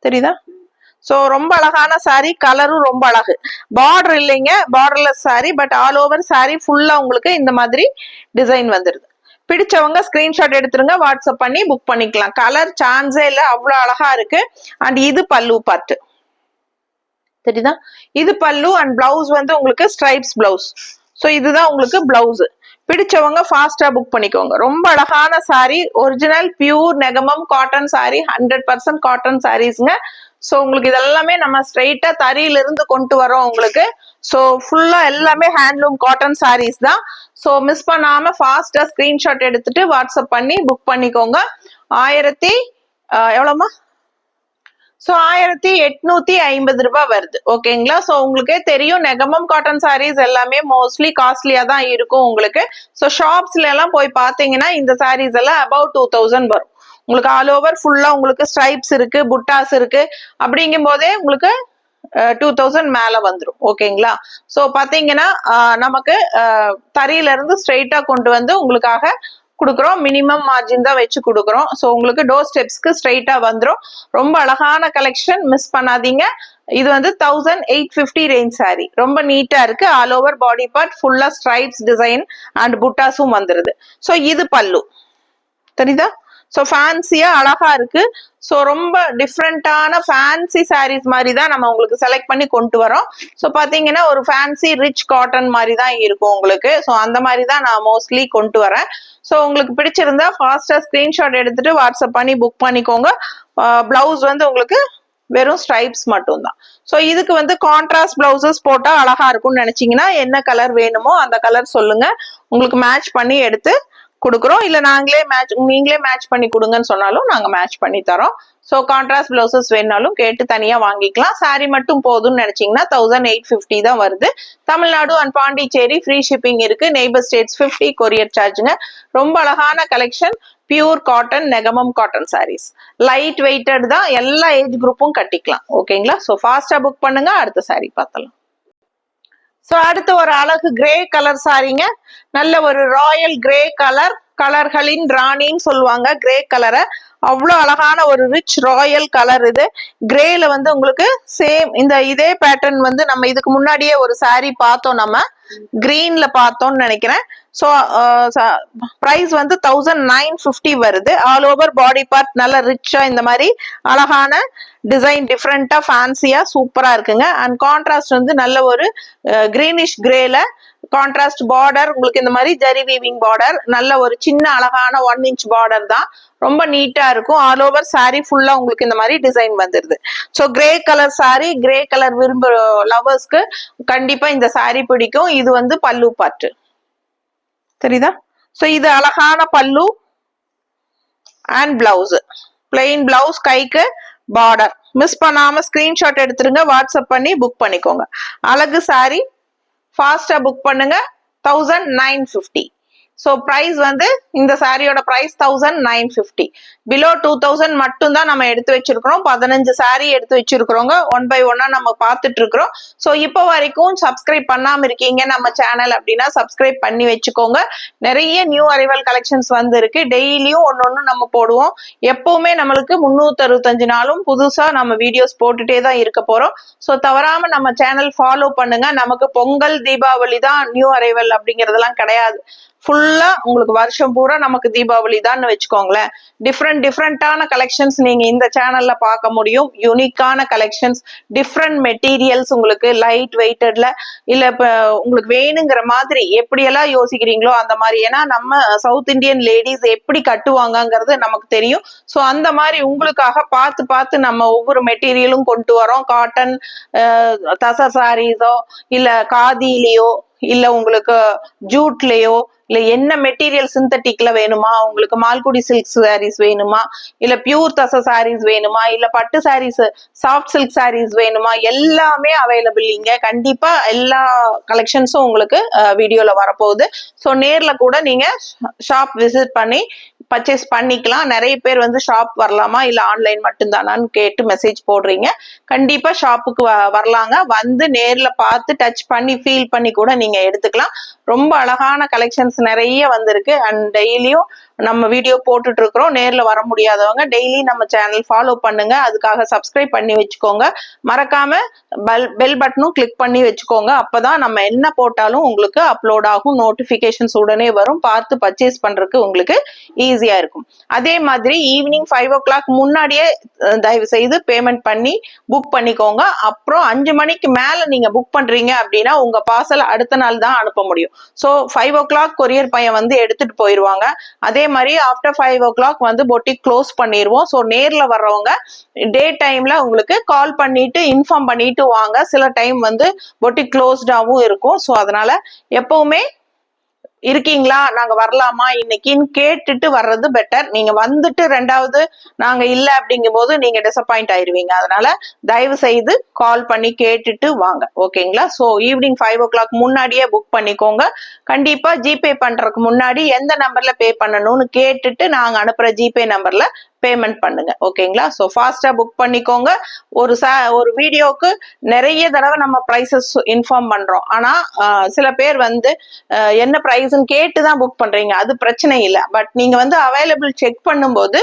தெரியுதா? ஸோ ரொம்ப அழகான சாரி. கலரும் ரொம்ப அழகு. பார்டர் இல்லைங்க, borderless sorry, but all over sari ஃபுல்லா உங்களுக்கு இந்த மாதிரி டிசைன் வந்துருது. பிடிச்சவங்க ஸ்கிரீன்ஷாட் எடுத்துருங்க, வாட்ஸ்அப் பண்ணி புக் பண்ணிக்கலாம். கலர் சான்ஸே இல்லை, அவ்வளவு அழகா இருக்கு. அண்ட் இது பல்லு பார்ட் தெரியுதா? இது பல்லு. அண்ட் பிளவுஸ் வந்து உங்களுக்கு ஸ்ட்ரைப்ஸ் பிளவுஸ். ஸோ இதுதான் உங்களுக்கு பிளவுஸ். பிடிச்சவங்க ஃபாஸ்டா புக் பண்ணிக்கோங்க. ரொம்ப அழகான sari, original pure Negamam cotton sari, 100% cotton சாரீஸ்ங்க. ஸோ உங்களுக்கு இதெல்லாமே நம்ம ஸ்ட்ரெயிட்டா தறியில இருந்து கொண்டு வரோம் உங்களுக்கு. ஸோ ஃபுல்லா எல்லாமே ஹேண்ட்லூம் காட்டன் சாரீஸ் தான். ஸோ மிஸ் பண்ணாம ஃபாஸ்டா ஸ்கிரீன்ஷாட் எடுத்துட்டு வாட்ஸ்அப் பண்ணி புக் பண்ணிக்கோங்க. 1000 எவ்வளோமா? ஸோ 1850 ரூபாய் வருது, ஓகேங்களா? ஸோ உங்களுக்கே தெரியும் நெகமம் காட்டன் சாரீஸ் எல்லாமே மோஸ்ட்லி காஸ்ட்லியா தான் இருக்கும் உங்களுக்கு. ஸோ ஷாப்ஸ்ல எல்லாம் போய் பார்த்தீங்கன்னா இந்த சாரீஸ் எல்லாம் அபவுட் 2000 வரும் உங்களுக்கு. ஆல் ஓவர் ஃபுல்லா உங்களுக்கு ஸ்ட்ரைப்ஸ் இருக்கு, புட்டாஸ் இருக்கு. அப்படிங்கும் போதே உங்களுக்கு 2000 மேல வந்துடும், ஓகேங்களா? ஸோ பாத்தீங்கன்னா நமக்கு தறியில இருந்து ஸ்ட்ரெயிட்டா கொண்டு வந்து உங்களுக்காக கொடுக்குறோம். மினிமம் மார்ஜின் தான் வச்சு கொடுக்குறோம். ஸோ உங்களுக்கு டோர் ஸ்டெப்ஸ்க்கு ஸ்ட்ரெயிட்டா வந்துடும். ரொம்ப அழகான கலெக்ஷன், மிஸ் பண்ணாதீங்க. இது வந்து 1850 ரேஞ்ச் சாரி. ரொம்ப நீட்டா இருக்கு. ஆல் ஓவர் பாடி பார்ட் ஃபுல்லா ஸ்ட்ரைப்ஸ் டிசைன் அண்ட் புட்டாஸும் வந்துருது. ஸோ இது பல்லு தெரியுதா? ஸோ ஃபேன்சியா அழகா இருக்கு. ஸோ ரொம்ப டிஃப்ரெண்டான ஃபேன்சி சாரீஸ் மாதிரி தான் நம்ம உங்களுக்கு செலக்ட் பண்ணி கொண்டு வரோம். ஸோ பார்த்தீங்கன்னா ஒரு ஃபேன்சி ரிச் காட்டன் மாதிரி தான் இருக்கும் உங்களுக்கு. ஸோ அந்த மாதிரி தான் நான் மோஸ்ட்லி கொண்டு வரேன். ஸோ உங்களுக்கு பிடிச்சிருந்தா ஃபாஸ்ட்டாக ஸ்க்ரீன்ஷாட் எடுத்துட்டு வாட்ஸ்அப் பண்ணி புக் பண்ணிக்கோங்க. பிளவுஸ் வந்து உங்களுக்கு வெறும் ஸ்ட்ரைப்ஸ் மட்டும் தான். ஸோ இதுக்கு வந்து கான்ட்ராஸ்ட் பிளவுசஸ் போட்டா அழகா இருக்கும்னு நினைச்சீங்கன்னா என்ன கலர் வேணுமோ அந்த கலர் சொல்லுங்க, உங்களுக்கு மேட்ச் பண்ணி எடுத்து கொடுக்குறோம். இல்ல நீங்களே மேட்ச் பண்ணி கொடுங்கன்னு சொன்னாலும் நாங்க மேட்ச் பண்ணி தரோம். ஸோ கான்ட்ராஸ்ட் பிளவுசஸ் வேணாலும் கேட்டு தனியா வாங்கிக்கலாம். சாரி மட்டும் போதும்னு நினைச்சீங்கன்னா 1850 தான் வருது. Tamil Nadu and Pondicherry free shipping இருக்கு. நெய்பர் ஸ்டேட்ஸ் 50 கொரியர் சார்ஜுங்க. ரொம்ப அழகான collection, pure cotton Negamam cotton saris, light weighted தான், எல்லா ஏஜ் குரூப்பும் கட்டிக்கலாம். ஓகேங்களா? ஸோ ஃபாஸ்டா புக் பண்ணுங்க. அடுத்த சாரி பார்த்தலாம். ஸோ அடுத்து ஒரு அழகு கிரே கலர் சாரிங்க. நல்ல ஒரு ராயல் கிரே கலர், கலர்களின் ராணின்னு சொல்லுவாங்க கிரே கலரை. அவ்வளோ அழகான ஒரு ரிச் ராயல் கலர் இது. கிரேல வந்து உங்களுக்கு சேம் இதே பேட்டர்ன் வந்து நம்ம இதுக்கு முன்னாடியே ஒரு சாரி பார்த்தோம், நம்ம கிரீன்ல பார்த்தோம்னு நினைக்கிறேன். ஸோ ப்ரைஸ் வந்து 1950 வருது. ஆல் ஓவர் பாடி பார்ட் நல்ல ரிச்சா இந்த மாதிரி அழகான டிசைன், டிஃப்ரெண்டா ஃபேன்சியா சூப்பரா இருக்குங்க. அண்ட் கான்ட்ராஸ்ட் வந்து நல்ல ஒரு கிரீனிஷ் கிரேல கான்ட்ராஸ்ட் பார்டர், உங்களுக்கு இந்த மாதிரி ஜரி வீவிங் பார்டர், நல்ல ஒரு சின்ன அழகான 1 inch பார்டர் தான், ரொம்ப நீட்டா இருக்கும். ஆல் ஓவர் சாரி ஃபுல்லா உங்களுக்கு இந்த மாதிரி டிசைன் வந்துருது. So grey colour sorry, grey colour விரும்ப லவர்ஸ்க்கு கண்டிப்பா இந்த சாரி பிடிக்கும். இது வந்து பல்லு பாட்டு தெரியுதா? ஸோ இது அழகான பல்லு அண்ட் பிளவுஸ், பிளெயின் பிளவுஸ், கைக்கு பார்டர். மிஸ் பண்ணாம ஸ்கிரீன்ஷாட் எடுத்துருங்க, வாட்ஸ்அப் பண்ணி புக் பண்ணிக்கோங்க. அழகு சாரி, ஃபாஸ்டா புக் பண்ணுங்க. 1950. ஸோ ப்ரைஸ் வந்து இந்த சாரியோட ப்ரைஸ் 1950. பிலோ 2000 மட்டும் தான் நம்ம எடுத்து வச்சிருக்கிறோம். 15 சாரி எடுத்து வச்சிருக்கிறோங்க. 1 by 1 நம்ம பார்த்துட்டு இருக்கிறோம். ஸோ இப்போ வரைக்கும் சப்ஸ்கிரைப் பண்ணாம இருக்கீங்க நம்ம சேனல் அப்படின்னா சப்ஸ்கிரைப் பண்ணி வச்சுக்கோங்க. நிறைய நியூ அரைவல் கலெக்ஷன்ஸ் வந்து இருக்கு. டெய்லியும் ஒன்னொன்னு நம்ம போடுவோம். எப்பவுமே நம்மளுக்கு 365 நாளும் புதுசா நம்ம வீடியோஸ் போட்டுட்டே தான் இருக்க போறோம். ஸோ தவறாம நம்ம சேனல் ஃபாலோ பண்ணுங்க. நமக்கு பொங்கல் தீபாவளி தான் நியூ அரைவல் அப்படிங்கறதெல்லாம் கிடையாது. ஃபுல்லா உங்களுக்கு வருஷம் பூரா நமக்கு தீபாவளி தான் வச்சுக்கோங்களேன். டிஃப்ரெண்டான கலெக்ஷன்ஸ் நீங்க இந்த சேனல்ல பார்க்க முடியும். யூனிக்கான கலெக்ஷன்ஸ், டிஃப்ரெண்ட் மெட்டீரியல்ஸ், உங்களுக்கு லைட் வெயிட்டட்ல இல்ல இப்ப உங்களுக்கு வேணுங்கிற மாதிரி எப்படியெல்லாம் யோசிக்கிறீங்களோ அந்த மாதிரி. ஏன்னா நம்ம சவுத் இந்தியன் லேடிஸ் எப்படி கட்டுவாங்கங்கிறது நமக்கு தெரியும். ஸோ அந்த மாதிரி உங்களுக்காக பார்த்து நம்ம ஒவ்வொரு மெட்டீரியலும் கொண்டு வரோம். காட்டன் தச சாரீஸோ இல்ல காதிலேயோ இல்ல உங்களுக்கு ஜூட்லயோ இல்ல என்ன மெட்டீரியல் சிந்தட்டிக்ல வேணுமா, உங்களுக்கு மால்குடி சில்க் சாரீஸ் வேணுமா, இல்ல பியூர் தச சாரீஸ் வேணுமா, இல்ல பட்டு சாரீஸ் சாஃப்ட் சில்க் சாரீஸ் வேணுமா, எல்லாமே அவைலபிள் இங்க. கண்டிப்பா எல்லா கலெக்ஷன்ஸும் உங்களுக்கு வீடியோல வரப்போகுது. ஸோ நேர்ல கூட நீங்க ஷாப் விசிட் பண்ணி பர்ச்சேஸ் பண்ணிக்கலாம். நிறைய பேர் வந்து ஷாப் வரலாமா இல்ல ஆன்லைன் மட்டும்தானான்னு கேட்டு மெசேஜ் போடுறீங்க. கண்டிப்பா ஷாப்புக்கு வரலாங்க. வந்து நேர்ல பார்த்து டச் பண்ணி ஃபீல் பண்ணி கூட நீங்க எடுத்துக்கலாம். ரொம்ப அழகான கலெக்ஷன்ஸ் நிறைய வந்திருக்கு. அண்ட் டெய்லியும் நம்ம வீடியோ போட்டுட்டு இருக்கிறோம். நேர்ல வர முடியாதவங்க டெய்லி நம்ம சேனல் ஃபாலோ பண்ணுங்க. அதுக்காக சப்ஸ்கிரைப் பண்ணி வச்சுக்கோங்க. மறக்காம பெல் பட்டனும் கிளிக் பண்ணி வச்சுக்கோங்க. அப்பதான் நம்ம என்ன போட்டாலும் உங்களுக்கு அப்லோட் ஆகும். நோட்டிபிகேஷன்ஸ் உடனே வரும். பார்த்து பர்ச்சேஸ் பண்றதுக்கு உங்களுக்கு ஈஸியா இருக்கும். அதே மாதிரி ஈவினிங் 5 o'clock முன்னாடியே தயவு செய்து பேமெண்ட் பண்ணி புக் பண்ணிக்கோங்க. அப்புறம் 5 மணிக்கு மேல நீங்க புக் பண்றீங்க அப்படின்னா உங்க பார்சல் அடுத்த நாள் தான் அனுப்ப முடியும். ஸோ 5 o'clock கொரியர் பையன் வந்து எடுத்துட்டு போயிருவாங்க. அதே மாதிரி ஆஃப்டர் 5 o'clock வந்து பொட்டிக் க்ளோஸ் பண்ணிடுவோம். ஸோ நேர்ல வர்றவங்க டே டைம்ல உங்களுக்கு கால் பண்ணிட்டு இன்ஃபார்ம் பண்ணிட்டு வாங்க. சில டைம் வந்து பொட்டிக் க்ளோஸ்டாவும் இருக்கும். ஸோ அதனால எப்பவுமே இருக்கீங்களா, நாங்க வரலாமா இன்னைக்குன்னு கேட்டுட்டு வர்றது பெட்டர். நீங்க வந்துட்டு ரெண்டாவது நாங்க இல்ல அப்படிங்கும் போது நீங்க டிசப்பாயிண்ட் ஆயிருவீங்க. அதனால தயவு செய்து கால் பண்ணி கேட்டுட்டு வாங்க. ஓகேங்களா? ஸோ ஈவினிங் 5 o'clock முன்னாடியே புக் பண்ணிக்கோங்க. கண்டிப்பா ஜிபே பண்றதுக்கு முன்னாடி எந்த நம்பர்ல பே பண்ணணும்னு கேட்டுட்டு நாங்க அனுப்புற ஜிபே நம்பர்ல பேமெண்ட் பண்ணுங்க. ஓகேங்களா? ஸோ ஃபாஸ்டா புக் பண்ணிக்கோங்க. ஒரு வீடியோக்கு நிறைய தடவை நம்ம பிரைசஸ் இன்ஃபார்ம் பண்றோம். ஆனா சில பேர் வந்து என்ன பிரைஸ்ன்னு கேட்டுதான் புக் பண்றீங்க. அது பிரச்சனை இல்லை. பட் நீங்க வந்து அவைலபிள் செக் பண்ணும்போது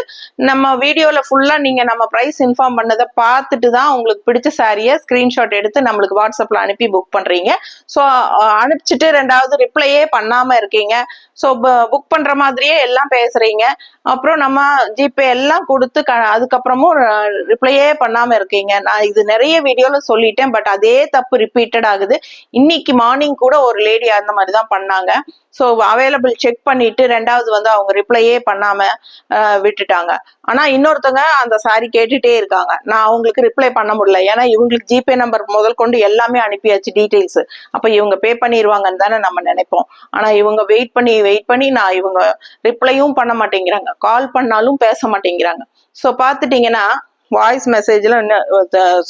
நம்ம வீடியோல ஃபுல்லா நீங்க நம்ம பிரைஸ் இன்ஃபார்ம் பண்ணதை பார்த்துட்டு தான் உங்களுக்கு பிடிச்ச சாரியை ஸ்கிரீன்ஷாட் எடுத்து நம்மளுக்கு வாட்ஸ்அப்ல அனுப்பி புக் பண்றீங்க. ஸோ அனுப்பிச்சிட்டு ரெண்டாவது ரிப்ளையே பண்ணாம இருக்கீங்க. ஸோ புக் பண்ற மாதிரியே எல்லாம் பேசுறீங்க. அப்புறம் நம்ம ஜிபே எல்லாம் எல்லாம் கொடுத்து அதுக்கப்புறமும் ரிப்ளையே பண்ணாம இருக்கீங்க. நான் இது நிறைய வீடியோல சொல்லிட்டேன், பட் அதே தப்பு ரிப்பீட்டட் ஆகுது. இன்னைக்கு மார்னிங் கூட ஒரு லேடி அந்த மாதிரிதான் பண்ணாங்க. ஸோ அவைலபிள் செக் பண்ணிட்டு ரெண்டாவது வந்து அவங்க ரிப்ளையே பண்ணாம விட்டுட்டாங்க. ஆனா இன்னொருத்தவங்க அந்த சாரி கேட்டுட்டே இருக்காங்க. நான் அவங்களுக்கு ரிப்ளை பண்ண முடியல, ஏன்னா இவங்களுக்கு ஜிபே நம்பர் முதல் கொண்டு எல்லாமே அனுப்பியாச்சு டீட்டெயில்ஸ். அப்ப இவங்க பே பண்ணிடுவாங்கன்னு தானே நம்ம நினைப்போம். ஆனா இவங்க வெயிட் பண்ணி நான் இவங்க ரிப்ளையும் பண்ண மாட்டேங்கிறாங்க, கால் பண்ணாலும் பேச மாட்டேங்கிறாங்க. ஸோ பாத்துட்டீங்கன்னா வாய்ஸ் மெசேஜ்ல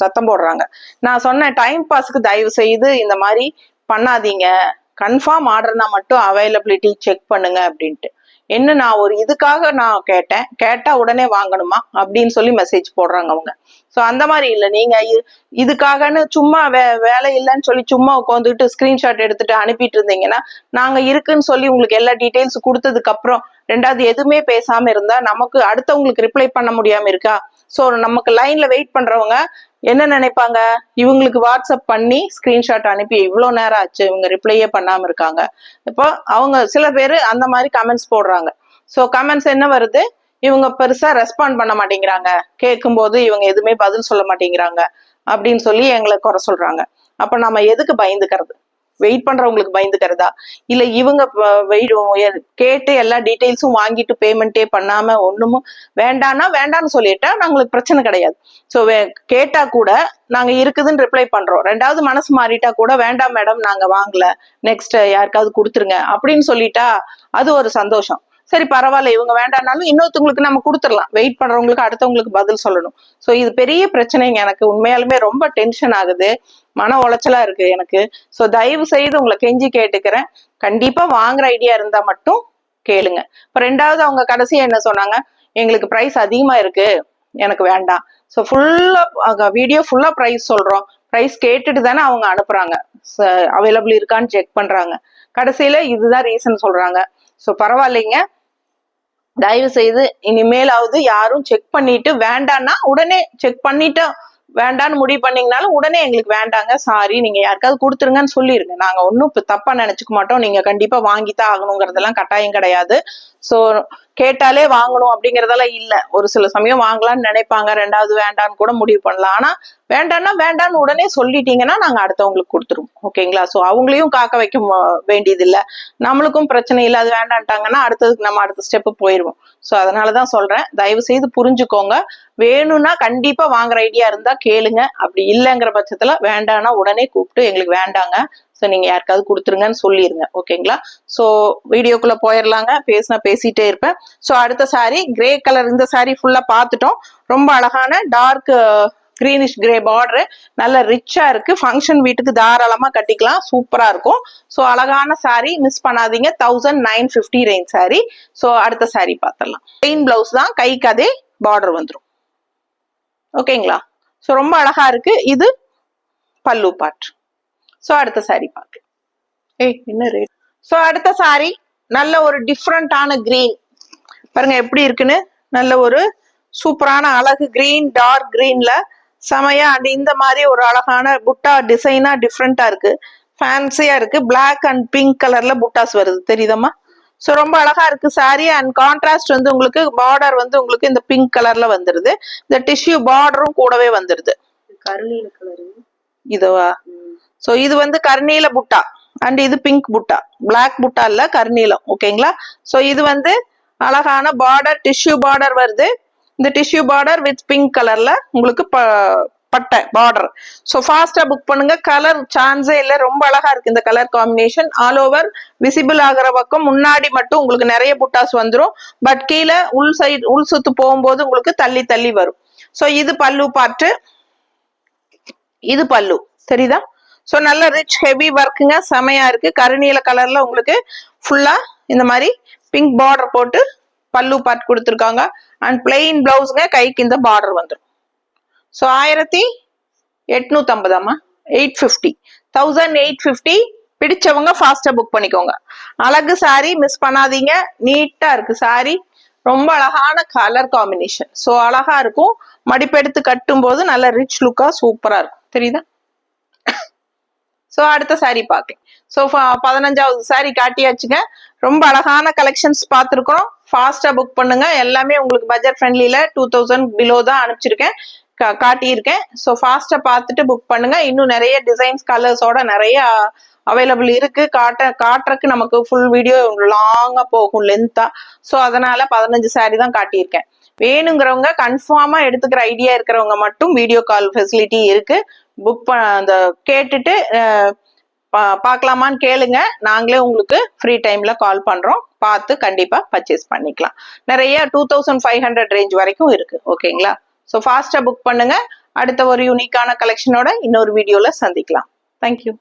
சத்தம் போடுறாங்க. நான் சொன்னேன், டைம் பாஸ்க்கு தயவு செய்து இந்த மாதிரி பண்ணாதீங்க, கன்ஃபார்ம் ஆர்டர்னா மட்டும் அவைலபிலிட்டி செக் பண்ணுங்க அப்படின்ட்டு. என்ன நான் ஒரு இதுக்காக நான் கேட்டா உடனே வாங்கணுமா அப்படின்னு சொல்லி மெசேஜ் போடுறாங்க அவங்க. ஸோ அந்த மாதிரி இல்லை, நீங்க இதுக்காகன்னு சும்மா வேலை இல்லைன்னு சொல்லி சும்மா உட்காந்துட்டு ஸ்கிரீன்ஷாட் எடுத்துட்டு அனுப்பிட்டு இருந்தீங்கன்னா, நாங்க இருக்குன்னு சொல்லி உங்களுக்கு எல்லா டீட்டெயில்ஸ் கொடுத்ததுக்கு அப்புறம் ரெண்டாவது எதுவுமே பேசாம இருந்தா நமக்கு அடுத்தவங்களுக்கு ரிப்ளை பண்ண முடியாம இருக்கா? ஸோ நமக்கு லைன்ல வெயிட் பண்றவங்க என்ன நினைப்பாங்க, இவங்களுக்கு வாட்ஸ்அப் பண்ணி ஸ்கிரீன்ஷாட் அனுப்பி இவ்வளவு நேரம் ஆச்சு, இவங்க ரிப்ளையே பண்ணாம இருக்காங்க. இப்போ அவங்க சில பேர் அந்த மாதிரி கமெண்ட்ஸ் போடுறாங்க. ஸோ கமெண்ட்ஸ் என்ன வருது, இவங்க பெருசா ரெஸ்பாண்ட் பண்ண மாட்டேங்கிறாங்க, கேட்கும் போது இவங்க எதுவுமே பதில் சொல்ல மாட்டேங்கிறாங்க அப்படின்னு சொல்லி எங்களை குறை சொல்றாங்க. அப்ப நம்ம எதுக்கு பயந்துக்கிறது? வெயிட் பண்றவங்களுக்கு பயந்துக்கிறதா, இல்ல இவங்க கேட்டு எல்லா டீட்டெயில்ஸும் வாங்கிட்டு பேமெண்டே பண்ணாம ஒண்ணுமும் வேண்டான்னு சொல்லிட்டா நாங்களுக்கு பிரச்சனை கிடையாது. ஸோ கேட்டா கூட நாங்க இருக்குதுன்னு ரிப்ளை பண்றோம். ரெண்டாவது மனசு மாறிட்டா கூட வேண்டாம் மேடம் நாங்க வாங்கல, நெக்ஸ்ட் யாருக்காவது கொடுத்துருங்க அப்படின்னு சொல்லிட்டா அது ஒரு சந்தோஷம். சரி பரவாயில்ல, இவங்க வேண்டாம்னாலும் இன்னொருத்தவங்களுக்கு நம்ம கொடுத்துடலாம், வெயிட் பண்றவங்களுக்கு அடுத்தவங்களுக்கு பதில் சொல்லணும். ஸோ இது பெரிய பிரச்சனைங்க, எனக்கு உண்மையாலுமே ரொம்ப டென்ஷன் ஆகுது, மன உளைச்சலா இருக்கு எனக்கு. ஸோ தயவு செய்து உங்களை கெஞ்சி கேட்டுக்கிறேன், கண்டிப்பா வாங்குற ஐடியா இருந்தா மட்டும் கேளுங்க. இப்ப ரெண்டாவது அவங்க கடைசியா என்ன சொன்னாங்க, எங்களுக்கு பிரைஸ் அதிகமா இருக்கு, எனக்கு வேண்டாம். ஸோ ஃபுல்லா வீடியோ ஃபுல்லா பிரைஸ் சொல்றோம், பிரைஸ் கேட்டுட்டு தானே அவங்க அனுப்புறாங்க, அவைலபிள் இருக்கான்னு செக் பண்றாங்க, கடைசியில இதுதான் ரீசன் சொல்றாங்க. ஸோ பரவாயில்லைங்க, தயவு செய்து இனிமேலாவது யாரும் செக் பண்ணிட்டு வேண்டான்னா உடனே செக் பண்ணிட்டு வேண்டான்னு முடிவு பண்ணீங்கனாலும் உடனே எங்களுக்கு வேண்டாங்க, சாரி, நீங்க யாருக்காவது கொடுத்துருங்கன்னு சொல்லிருங்க. நாங்க ஒன்னும் தப்பா நினைச்சுக்க மாட்டோம், நீங்க கண்டிப்பா வாங்கித்தான் ஆகணுங்கிறதெல்லாம் கட்டாயம் கிடையாது. சோ கேட்டாலே வாங்கணும் அப்படிங்கறதெல்லாம் இல்ல. ஒரு சில சமயம் வாங்கலாம்னு நினைப்பாங்க, ரெண்டாவது வேண்டான்னு கூட முடிவு பண்ணலாம். ஆனா வேண்டான்னு உடனே சொல்லிட்டீங்கன்னா நாங்க அடுத்தவங்களுக்கு கொடுத்துருவோம், ஓகேங்களா? சோ அவங்களையும் காக்க வைக்க வேண்டியது இல்ல, நம்மளுக்கும் பிரச்சனை இல்லை. அது வேண்டான்ட்டாங்கன்னா அடுத்ததுக்கு நம்ம அடுத்த ஸ்டெப் போயிருவோம். சோ அதனாலதான் சொல்றேன், தயவு செய்து புரிஞ்சுக்கோங்க. வேணும்னா கண்டிப்பா வாங்குற ஐடியா இருந்தா கேளுங்க, அப்படி இல்லைங்கிற பட்சத்துல வேண்டாம்னா உடனே கூப்பிட்டு எங்களுக்கு வேண்டாங்க, ஸோ நீங்க யாருக்காவது கொடுத்துருங்கன்னு சொல்லிருங்க, ஓகேங்களா? ஸோ வீடியோக்குள்ள போயிடலாங்க, பேசிட்டே இருப்பேன். ஸோ அடுத்த சாரி கிரே கலர், இந்த சாரி ஃபுல்லா பார்த்துட்டோம். ரொம்ப அழகான டார்க் கிரீனிஷ் கிரே பார்டர், நல்ல ரிச்சா இருக்கு, ஃபங்க்ஷன் வீட்டுக்கு தாராளமா கட்டிக்கலாம், சூப்பரா இருக்கும். ஸோ அழகான சாரி, மிஸ் பண்ணாதீங்க. 1950 ரேஞ்ச் சாரி. ஸோ அடுத்த சாரி பார்த்துடலாம். பிளெயின் பிளவுஸ் தான், கைக்கு அதே பார்டர் வந்துடும், ஓகேங்களா? ஸோ ரொம்ப அழகா இருக்கு. இது பல்லு பார்ட். ஸோ அடுத்த சாரி பார்க்கலாம். என்ன ரேட்? ஸோ அடுத்த சாரி நல்ல ஒரு டிஃப்ரெண்டான கிரீன், பாருங்க எப்படி இருக்குன்னு, நல்ல ஒரு சூப்பரான அழகு கிரீன், டார்க் கிரீன்ல செமையா அண்ட் இந்த மாதிரி ஒரு அழகான புட்டா டிசைனா டிஃப்ரெண்டா இருக்கு, ஃபேன்சியா இருக்கு. பிளாக் அண்ட் பிங்க் கலர்ல புட்டாஸ் வருது, தெரியுதம்மா? ஸோ ரொம்ப அழகா இருக்கு சாரி. அண்ட் கான்ட்ராஸ்ட் வந்து உங்களுக்கு பார்டர் வந்து உங்களுக்கு இந்த பிங்க் கலர்ல வந்துருது, இந்த டிஷ்யூ பார்டரும் கூடவே வந்துருது.
கருநீல கலர்
இதுவா? ஸோ இது வந்து கருநீல புட்டா அண்ட் இது பிங்க் புட்டா, பிளாக் புட்டா இல்ல, கருநீலம், ஓகேங்களா? ஸோ இது வந்து அழகான பார்டர், டிஷ்யூ பார்டர் வருது. இந்த டிஷ்யூ பார்டர் வித் பிங்க் கலர்ல உங்களுக்கு பட்டை பார்டர். ஸோ ஃபாஸ்டா புக் பண்ணுங்க, கலர் சான்ஸே இல்லை, ரொம்ப அழகா இருக்கு இந்த colour combination. All over visible ஆகிற பக்கம் முன்னாடி மட்டும் உங்களுக்கு நிறைய புட்டாஸ் வந்துடும், பட் கீழே உள் சுத்து போகும்போது உங்களுக்கு தள்ளி தள்ளி வரும். ஸோ இது பல்லு பார்ட்டு, இது பல்லு, தெரியுதா? ஸோ நல்ல ரிச் ஹெவி ஒர்க்குங்க, செமையா இருக்கு. கருநீல கலர்ல உங்களுக்கு ஃபுல்லா இந்த மாதிரி பிங்க் பார்டர் போட்டு பல்லு பார்ட் கொடுத்துருக்காங்க. அண்ட் பிளெயின் பிளவுஸ்ங்க, கைக்கு இந்த பார்டர் வந்துடும். ஸோ 1850, 850, 1850. பிடிச்சவங்க ஃபாஸ்டா புக் பண்ணிக்கோங்க. அழகு சாரி, மிஸ் பண்ணாதீங்க. நீட்டா இருக்கு சாரி, ரொம்ப அழகான கலர் காம்பினேஷன். ஸோ அழகா இருக்கும், மடிப்பெடுத்து கட்டும் போது நல்ல ரிச் லுக்கா சூப்பரா இருக்கும், தெரியுதா? ஸோ அடுத்த சாரி பார்க்கலாம். ஸோ 15வது சாரி காட்டியாச்சுங்க. ரொம்ப அழகான கலெக்ஷன்ஸ் பார்த்துருக்கோம். ஃபாஸ்டா புக் பண்ணுங்க. எல்லாமே உங்களுக்கு பட்ஜெட் ஃப்ரெண்ட்லில 2000 பிலோ தான் அனுப்பிச்சிருக்கேன், காட்டியிருக்கேன். ஸோ ஃபாஸ்டா பார்த்துட்டு புக் பண்ணுங்க. இன்னும் நிறைய டிசைன்ஸ் கலர்ஸோட நிறைய அவைலபிள் இருக்கு. காட்டுறதுக்கு நமக்கு ஃபுல் வீடியோ லாங்கா போகும், லென்த்தா. ஸோ அதனால 15 saree தான் காட்டியிருக்கேன். வேணுங்கிறவங்க கன்ஃபார்மா எடுத்துக்கிற ஐடியா இருக்கிறவங்க மட்டும் வீடியோ கால் ஃபெசிலிட்டி இருக்கு. புக் அந்த கேட்டுட்டு பார்க்கலாமான்னு கேளுங்க. நாங்களே உங்களுக்கு ஃப்ரீ டைம்ல கால் பண்றோம். பார்த்து கண்டிப்பா பர்ச்சேஸ் பண்ணிக்கலாம். நிறைய 2500 ரேஞ்ச் வரைக்கும் இருக்கு. ஓகேங்களா? ஸோ ஃபாஸ்டா புக் பண்ணுங்க. அடுத்த ஒரு யூனிக்கான கலெக்ஷனோட இன்னொரு வீடியோல சந்திக்கலாம். தேங்க்யூ.